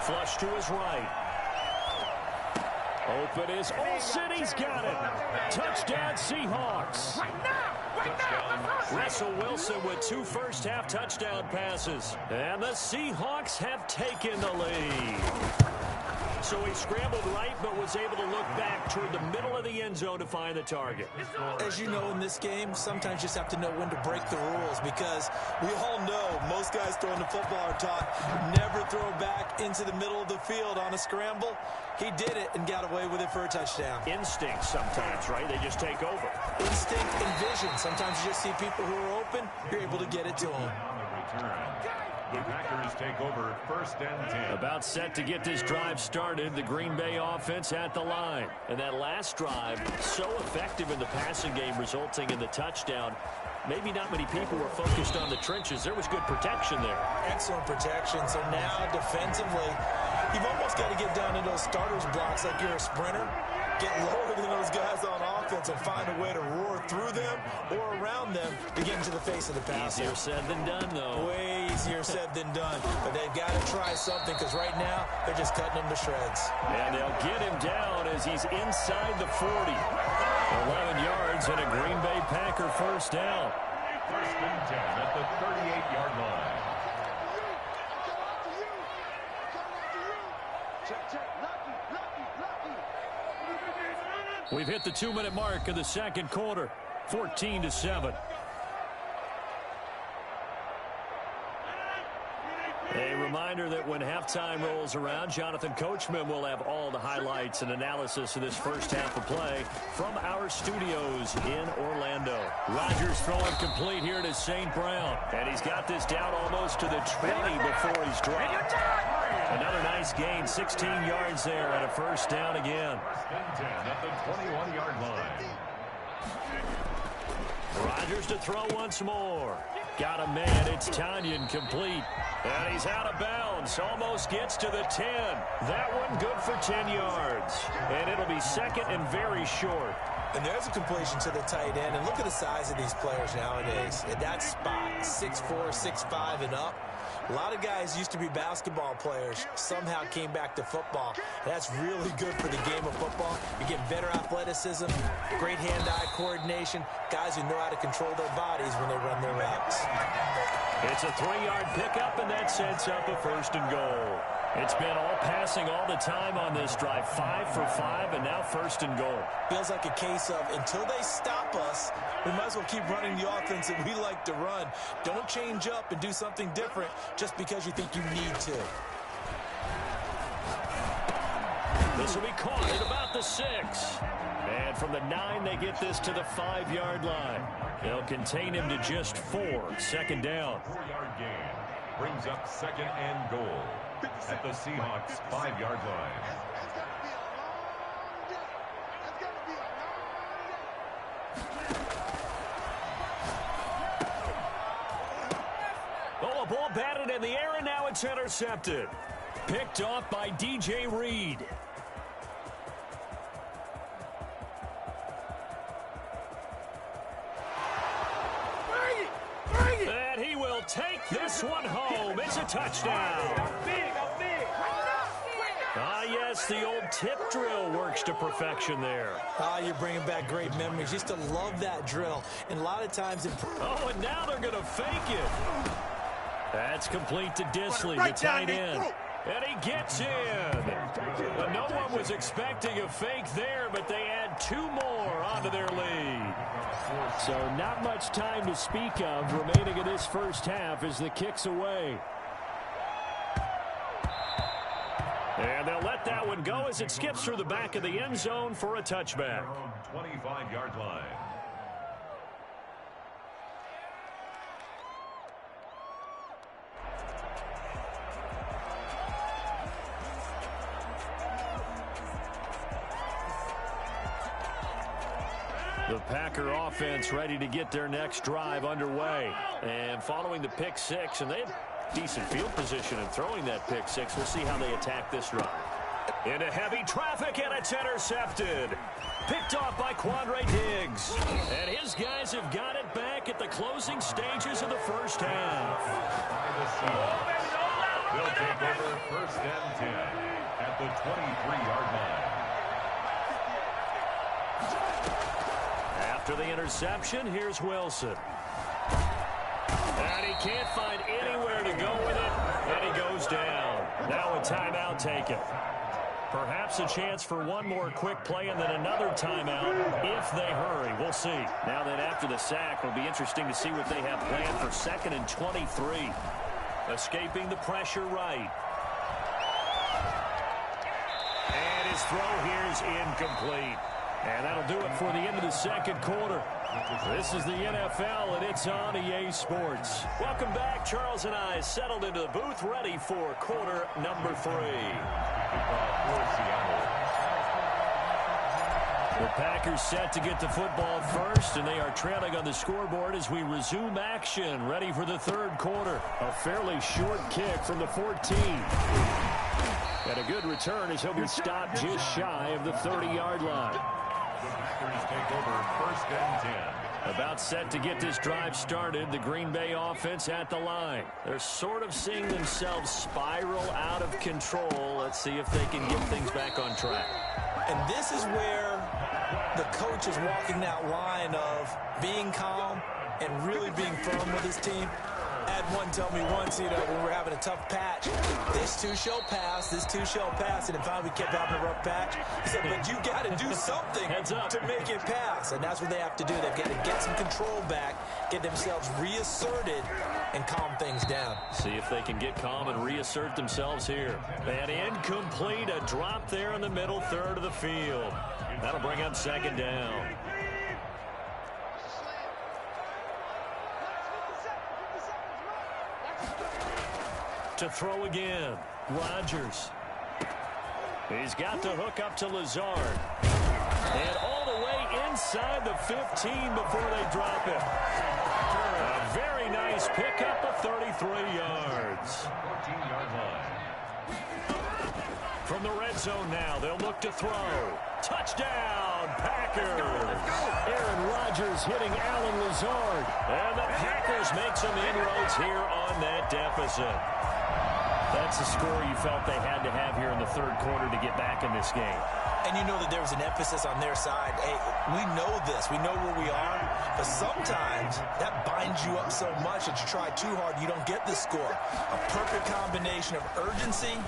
Flush to his right. Open is Olsen. He's got it. Touchdown, Seahawks. Russell Wilson with 2 first-half touchdown passes. And the Seahawks have taken the lead. So he scrambled right, but was able to look back toward the middle of the end zone to find the target. As you know in this game, sometimes you just have to know when to break the rules because we all know most guys throwing the football are taught never throw back into the middle of the field on a scramble. He did it and got away with it for a touchdown. Instinct sometimes, right? They just take over. Instinct and vision. Sometimes you just see people who are open, you're able to get it to them. The Packers take over 1st and 10. About set to get this drive started. The Green Bay offense at the line. And that last drive, so effective in the passing game, resulting in the touchdown. Maybe not many people were focused on the trenches. There was good protection there. Excellent protection. So now defensively, you've almost got to get down in those starters blocks like you're a sprinter. Get lower than those guys on offense and find a way to roar through them or around them to get into the face of the pass. Easier said than done, though. Way easier said than done. But they've got to try something because right now they're just cutting him to shreds. And they'll get him down as he's inside the 40. 11 yards and a Green Bay Packer first down. 1st and 10 at the 38-yard line. We've hit the 2-minute mark of the second quarter. 14-7. A reminder that when halftime rolls around, Jonathan Coachman will have all the highlights and analysis of this first half of play from our studios in Orlando. Rodgers throwing complete here to St. Brown. And he's got this down almost to the 20 before he's dropped. Another nice gain, 16 yards there and a first down again. First and 10 at the 21-yard line. Rodgers to throw once more. Got a man. It's Tanyan complete. And he's out of bounds. Almost gets to the 10. That one good for 10 yards. And it'll be second and very short. And there's a completion to the tight end. And look at the size of these players nowadays. At that spot, 6'4", 6'5", and up. A lot of guys used to be basketball players, somehow came back to football. That's really good for the game of football. You get better athleticism, great hand-eye coordination, guys who know how to control their bodies when they run their routes. It's a 3-yard pickup, and that sets up a first and goal. It's been all passing all the time on this drive. 5 for 5, and now first and goal. Feels like a case of until they stop us, we might as well keep running the offense that we like to run. Don't change up and do something different just because you think you need to. This will be caught at about the 6. And from the 9, they get this to the 5-yard line. They'll contain him to just 4. Second down. 4-yard gain brings up second and goal at the Seahawks 5-yard line. Oh, a ball batted in the air, and now it's intercepted. Picked off by DJ Reed. And he will take this one home. It's a touchdown. Ah, yes, the old tip drill works to perfection there. Ah, you're bringing back great memories. Used to love that drill. And a lot of times... Oh, and now they're going to fake it. That's complete to Disley, the tight end. And he gets in. But no one was expecting a fake there, but they add 2 more onto their lead. So not much time to speak of remaining in this first half as the kick's away. And they'll let that one go as it skips through the back of the end zone for a touchback. 25-yard line. The Packer offense ready to get their next drive underway. And following the pick 6, and they have decent field position in throwing that pick 6. We'll see how they attack this drive. Into heavy traffic, and it's intercepted. Picked off by Quandre Diggs. And his guys have got it back at the closing stages of the first half. They'll take over first and 10 at the 23-yard line. After the interception, here's Wilson. And he can't find anywhere to go with it, and he goes down. Now a timeout taken. Perhaps a chance for one more quick play and then another timeout if they hurry. We'll see. Now that after the sack, it'll be interesting to see what they have planned for 2nd and 23. Escaping the pressure right. And his throw here is incomplete. And that'll do it for the end of the second quarter. This is the NFL, and it's on EA Sports. Welcome back. Charles and I settled into the booth, ready for quarter number 3. The Packers set to get the football first, and they are trailing on the scoreboard as we resume action, ready for the third quarter. A fairly short kick from the 14. And a good return as he'll be stopped just shy of the 30-yard line. Take over first and 10. About set to get this drive started, the Green Bay offense at the line. They're sort of seeing themselves spiral out of control. Let's see if they can get things back on track. And this is where the coach is walking that line of being calm and really being firm with his team. I had one tell me once, when we were having a tough patch, this too shall pass, and then finally we kept having a rough patch. He said, but you got to do something to make it pass, and that's what they have to do. They've got to get some control back, get themselves reasserted, and calm things down. See if they can get calm and reassert themselves here. And incomplete, a drop there in the middle third of the field. That'll bring up second down. To throw again, Rodgers. He's got the hook up to Lazard. And all the way inside the 15 before they drop it. A very nice pickup of 33 yards. 14-yard line. From the red zone now, they'll look to throw. Touchdown, Packers. Aaron Rodgers hitting Alan Lazard. And the Packers make some inroads here on that deficit. That's the score you felt they had to have here in the third quarter to get back in this game. And you know that there was an emphasis on their side. Hey, we know this. We know where we are. But sometimes that binds you up so much that you try too hard, you don't get the score. A perfect combination of urgency,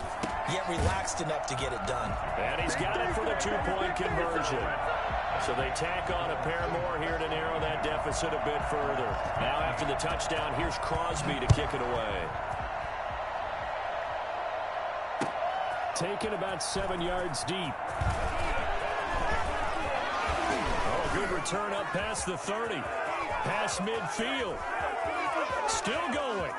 yet relaxed enough to get it done. And he's got it for the two-point conversion. So they tack on a pair more here to narrow that deficit a bit further. Now after the touchdown, here's Crosby to kick it away. Taken about 7 yards deep. Oh, good return up past the 30. Past midfield. Still going.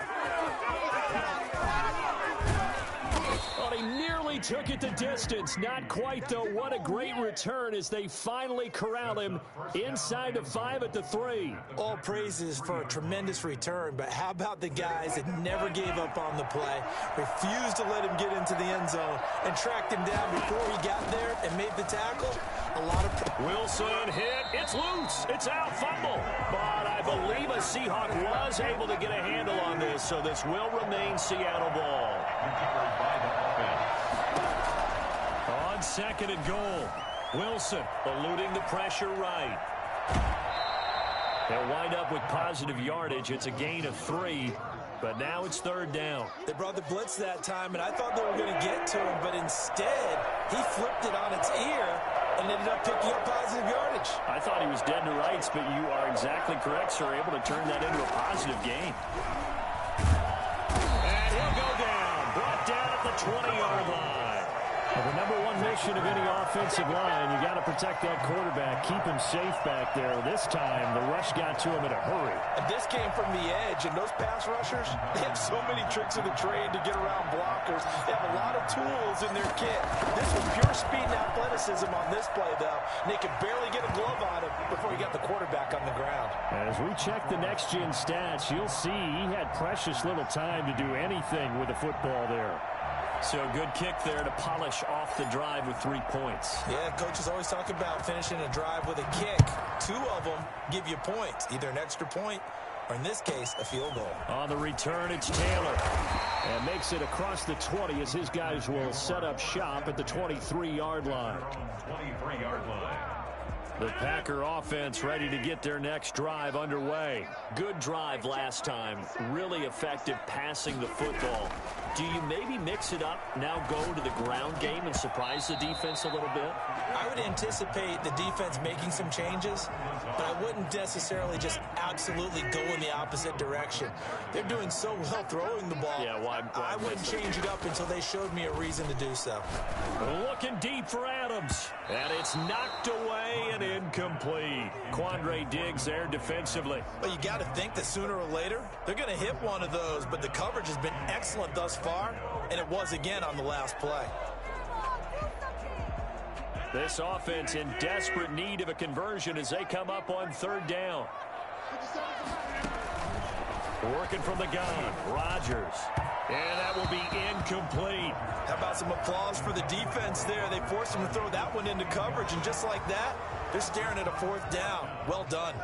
Oh, he nearly took it the distance. Not quite, though. What a great return as they finally corral him inside the 5 at the 3. All praises for a tremendous return, but how about the guys that never gave up on the play, refused to let him get into the end zone, and tracked him down before he got there and made the tackle? A lot of... Wilson hit. It's loose. It's out. Fumble. But I believe a Seahawk was able to get a handle on this, so this will remain Seattle ball. On second and goal, Wilson eluding the pressure right. They'll wind up with positive yardage. It's a gain of 3, but now it's third down. They brought the blitz that time, and I thought they were going to get to him, but instead, he flipped it on its ear and ended up picking up positive yardage. I thought he was dead to rights, but you are exactly correct, sir. Able to turn that into a positive gain. And he'll go down. Brought down at the 20-yard line. Well, the number one mission of any offensive line, you got to protect that quarterback, keep him safe back there. This time, the rush got to him in a hurry. And this came from the edge, and those pass rushers, they have so many tricks in the trade to get around blockers. They have a lot of tools in their kit. This was pure speed and athleticism on this play, though, and they could barely get a glove on him before he got the quarterback on the ground. As we check the next-gen stats, you'll see he had precious little time to do anything with the football there. So a good kick there to polish off the drive with 3 points. Yeah, coaches always talk about finishing a drive with a kick. 2 of them give you points, either an extra point or, in this case, a field goal. On the return, it's Taylor. And makes it across the 20 as his guys will set up shop at the 23-yard line. 23-yard line. The Packer offense ready to get their next drive underway. Good drive last time. Really effective passing the football. Do you maybe mix it up, now go to the ground game and surprise the defense a little bit? I would anticipate the defense making some changes, but I wouldn't necessarily just absolutely go in the opposite direction. They're doing so well throwing the ball. Yeah, why I wouldn't change it up until they showed me a reason to do so. Looking deep for Adams. And it's knocked away and incomplete. Quandre Diggs there defensively. But you got to think that sooner or later, they're going to hit one of those, but the coverage has been excellent thus far, and it was again on the last play. This offense in desperate need of a conversion as they come up on third down. Working from the gun, Rodgers. And that will be incomplete. How about some applause for the defense there? They forced him to throw that one into coverage, and just like that, they're staring at a 4th down. Well done.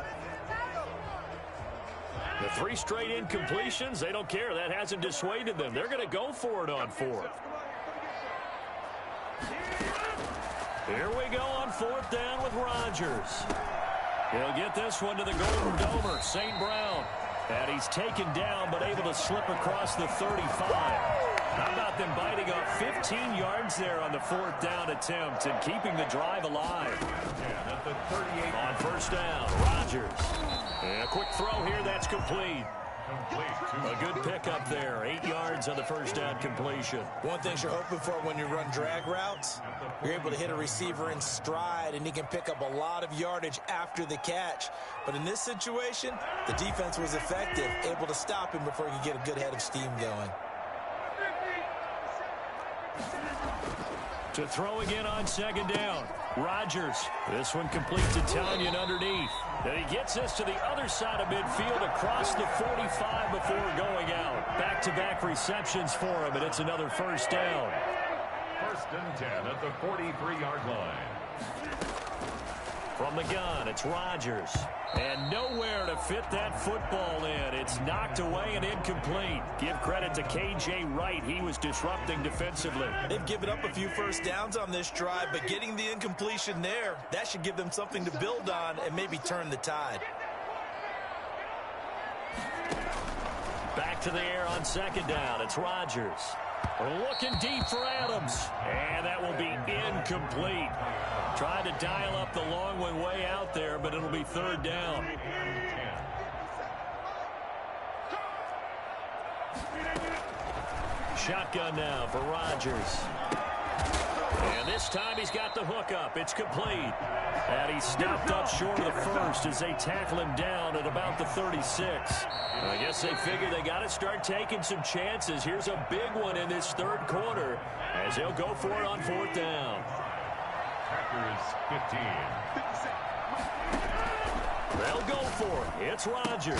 The 3 straight incompletions, they don't care. That hasn't dissuaded them. They're going to go for it on 4th. Here we go on 4th down with Rodgers. He'll get this one to the Golden Domer, St. Brown. And he's taken down, but able to slip across the 35. How about them biting off 15 yards there on the 4th down attempt and keeping the drive alive? At the 38. On 1st down, Rodgers. And a quick throw here, that's complete. A good pickup there. 8 yards on the first down completion. One thing you're hoping for when you run drag routes, you're able to hit a receiver in stride, and he can pick up a lot of yardage after the catch. But in this situation, the defense was effective, able to stop him before he could get a good head of steam going. To throw again on second down. Rodgers. This one complete to Tanyan underneath. And he gets this to the other side of midfield across the 45 before going out. Back-to-back receptions for him, and it's another first down. 1st and 10 at the 43-yard line. From the gun, it's Rodgers. And nowhere to fit that football in. It's knocked away and incomplete. Give credit to K.J. Wright. He was disrupting defensively. They've given up a few first downs on this drive, but getting the incompletion there, that should give them something to build on and maybe turn the tide. Back to the air on second down. It's Rodgers. Looking deep for Adams. And that will be incomplete. Tried to dial up the long way out there, but it'll be third down. Shotgun now for Rodgers. And this time he's got the hook up. It's complete. And he's stopped up short of the first as they tackle him down at about the 36. I guess they figure they got to start taking some chances. Here's a big one in this third quarter as they'll go for it on fourth down. Packers 15. They'll go for it. It's Rodgers.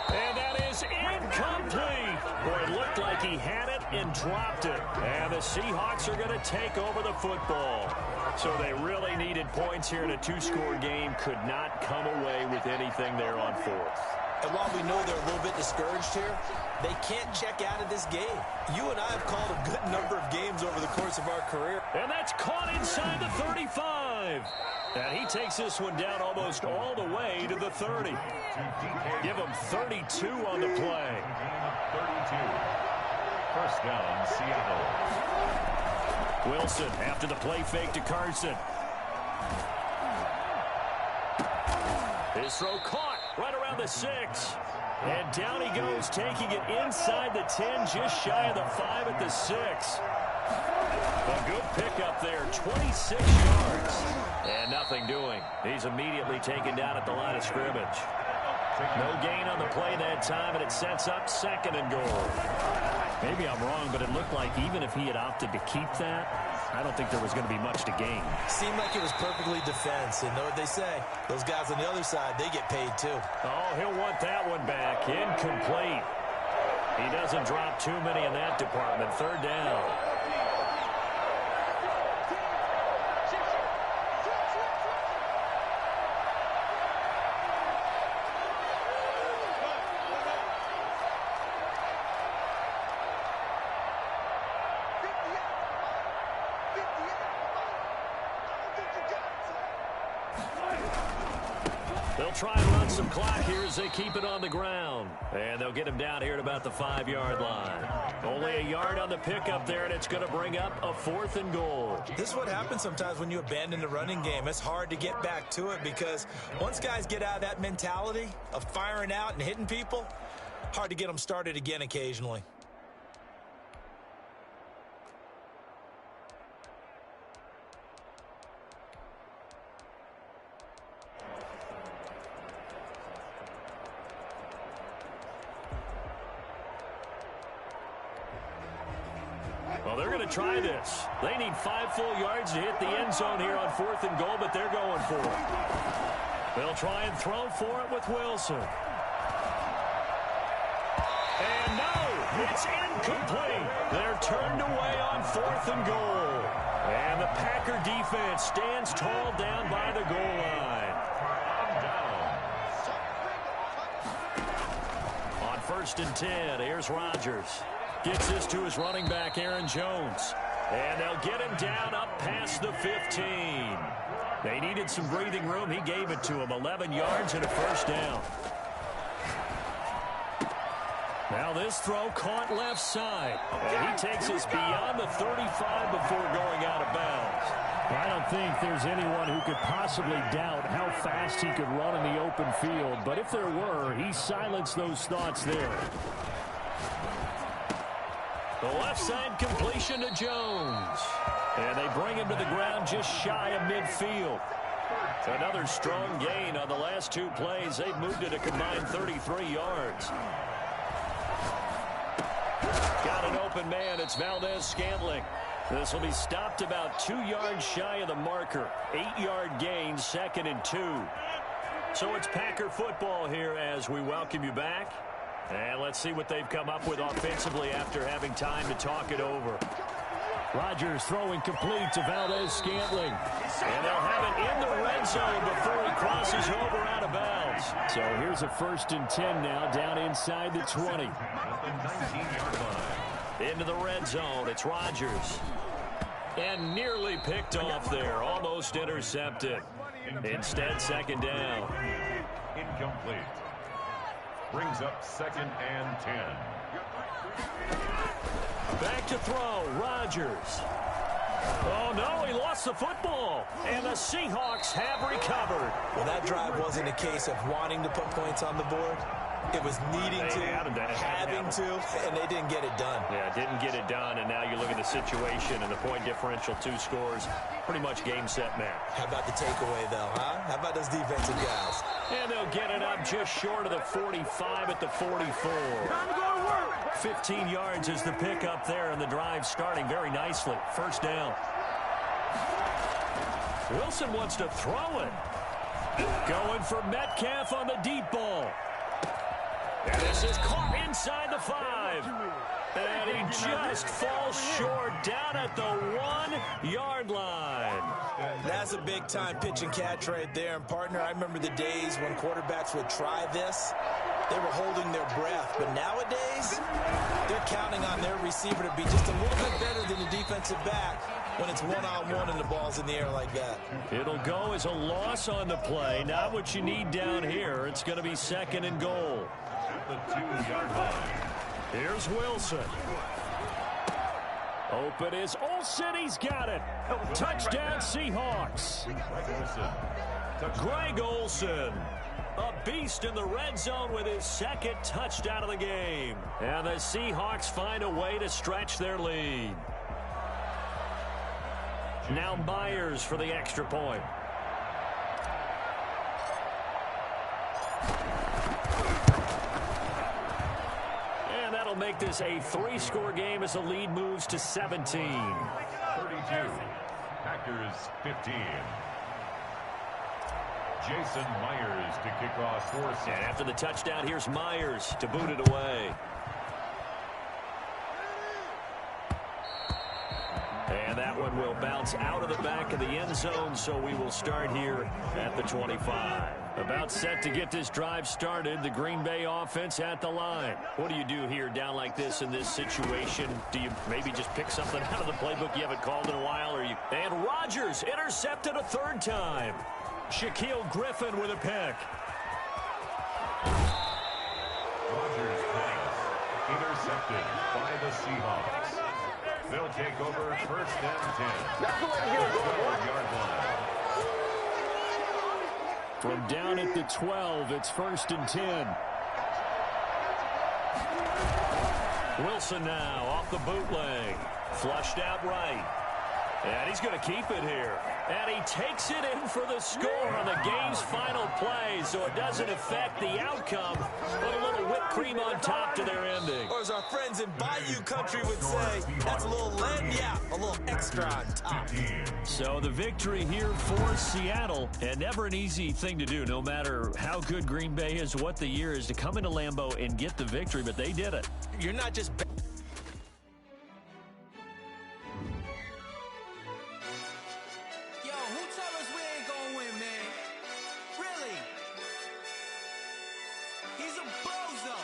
And that is incomplete. Boy, it looked like he had it and dropped it. And the Seahawks are going to take over the football. So they really needed points here in a two-score game. Could not come away with anything there on fourth. And while we know they're a little bit discouraged here, they can't check out of this game. You and I have called a good number of games over the course of our career. And that's caught inside the 35. And he takes this one down almost all the way to the 30. Give him 32 on the play. 32. First down, Seattle. Wilson after the play fake to Carson. His throw caught right around the 6. And down he goes, taking it inside the 10, just shy of the 5 at the 6. A good pickup there, 26 yards. And nothing doing. He's immediately taken down at the line of scrimmage. No gain on the play that time, and it sets up second and goal. Maybe I'm wrong, but it looked like even if he had opted to keep that, I don't think there was going to be much to gain. Seemed like it was perfectly defense, and know what they say. Those guys on the other side, they get paid too. Oh, he'll want that one back. Incomplete. He doesn't drop too many in that department. Third down. They'll try and run some clock here as they keep it on the ground. And they'll get him down here at about the 5-yard line. Only a yard on the pickup there, and it's going to bring up a 4th and goal. This is what happens sometimes when you abandon the running game. It's hard to get back to it because once guys get out of that mentality of firing out and hitting people, hard to get them started again occasionally. Well, they're going to try this. They need 5 full yards to hit the end zone here on 4th and goal, but they're going for it. They'll try and throw for it with Wilson. And no, it's incomplete. They're turned away on 4th and goal. And the Packer defense stands tall down by the goal line. On 1st and 10, here's Rodgers. Gets this to his running back, Aaron Jones. And they'll get him down up past the 15. They needed some breathing room. He gave it to him. 11 yards and a first down. Now this throw caught left side. And he takes us beyond the 35 before going out of bounds. I don't think there's anyone who could possibly doubt how fast he could run in the open field. But if there were, he silenced those thoughts there. The left side completion to Jones. And they bring him to the ground just shy of midfield. Another strong gain on the last two plays. They've moved it a combined 33 yards. Got an open man. It's Valdez-Scantling. This will be stopped about 2 yards shy of the marker. 8-yard gain, 2nd and 2. So it's Packer football here as we welcome you back. And let's see what they've come up with offensively after having time to talk it over. Rodgers throwing complete to Valdez-Scantling. And they'll have it in the red zone before he crosses over out of bounds. So here's a 1st and 10 now down inside the 20. Into the red zone, it's Rodgers. And nearly picked off there, almost intercepted. Instead, 2nd down. Incomplete. Brings up 2nd and 10. Back to throw, Rodgers. Oh, no, he lost the football. And the Seahawks have recovered. Well, that drive wasn't a case of wanting to put points on the board. It was needing to, having to, and they didn't get it done. Yeah, didn't get it done, and now you look at the situation and the point differential, 2 scores, pretty much game, set, match. How about the takeaway, though, huh? How about those defensive guys? And they'll get it up just short of the 45 at the 44. 15 yards is the pickup there, and the drive starting very nicely. 1st down. Wilson wants to throw it. Going for Metcalf on the deep ball. And this is caught inside the 5. And he just falls short down at the 1-yard line. That's a big-time pitch and catch right there. And, partner, I remember the days when quarterbacks would try this. They were holding their breath. But nowadays, they're counting on their receiver to be just a little bit better than the defensive back when it's one-on-one and the ball's in the air like that. It'll go as a loss on the play. Not what you need down here. It's going to be 2nd and goal. The 2-yard line. Here's Wilson. Open is Olsen. He's got it. Touchdown, Seahawks. Greg Olsen. A beast in the red zone with his 2nd touchdown of the game. And the Seahawks find a way to stretch their lead. Now Myers for the extra point. And that'll make this a 3-score game as the lead moves to 17. 32. Packers 15. Jason Myers to kick off for us. And after the touchdown, here's Myers to boot it away. And that one will bounce out of the back of the end zone, so we will start here at the 25. About set to get this drive started. The Green Bay offense at the line. What do you do here down like this in this situation? Do you maybe just pick something out of the playbook you haven't called in a while? And Rodgers intercepted a 3rd time. Shaquille Griffin with a pick. Rodgers pass intercepted by the Seahawks. They'll take over 1st and 10. That's the way to get it going. 4-yard line. From down at the 12, it's 1st and 10. Wilson now off the bootleg. Flushed out right. And he's going to keep it here. And he takes it in for the score on the game's final play, so it doesn't affect the outcome, but a little whipped cream on top to their ending. Or as our friends in Bayou Country would say, that's a little lagniappe, a little extra on top. So the victory here for Seattle, and never an easy thing to do, no matter how good Green Bay is, what the year is, to come into Lambeau and get the victory, but they did it. You're not just... He's a bozo.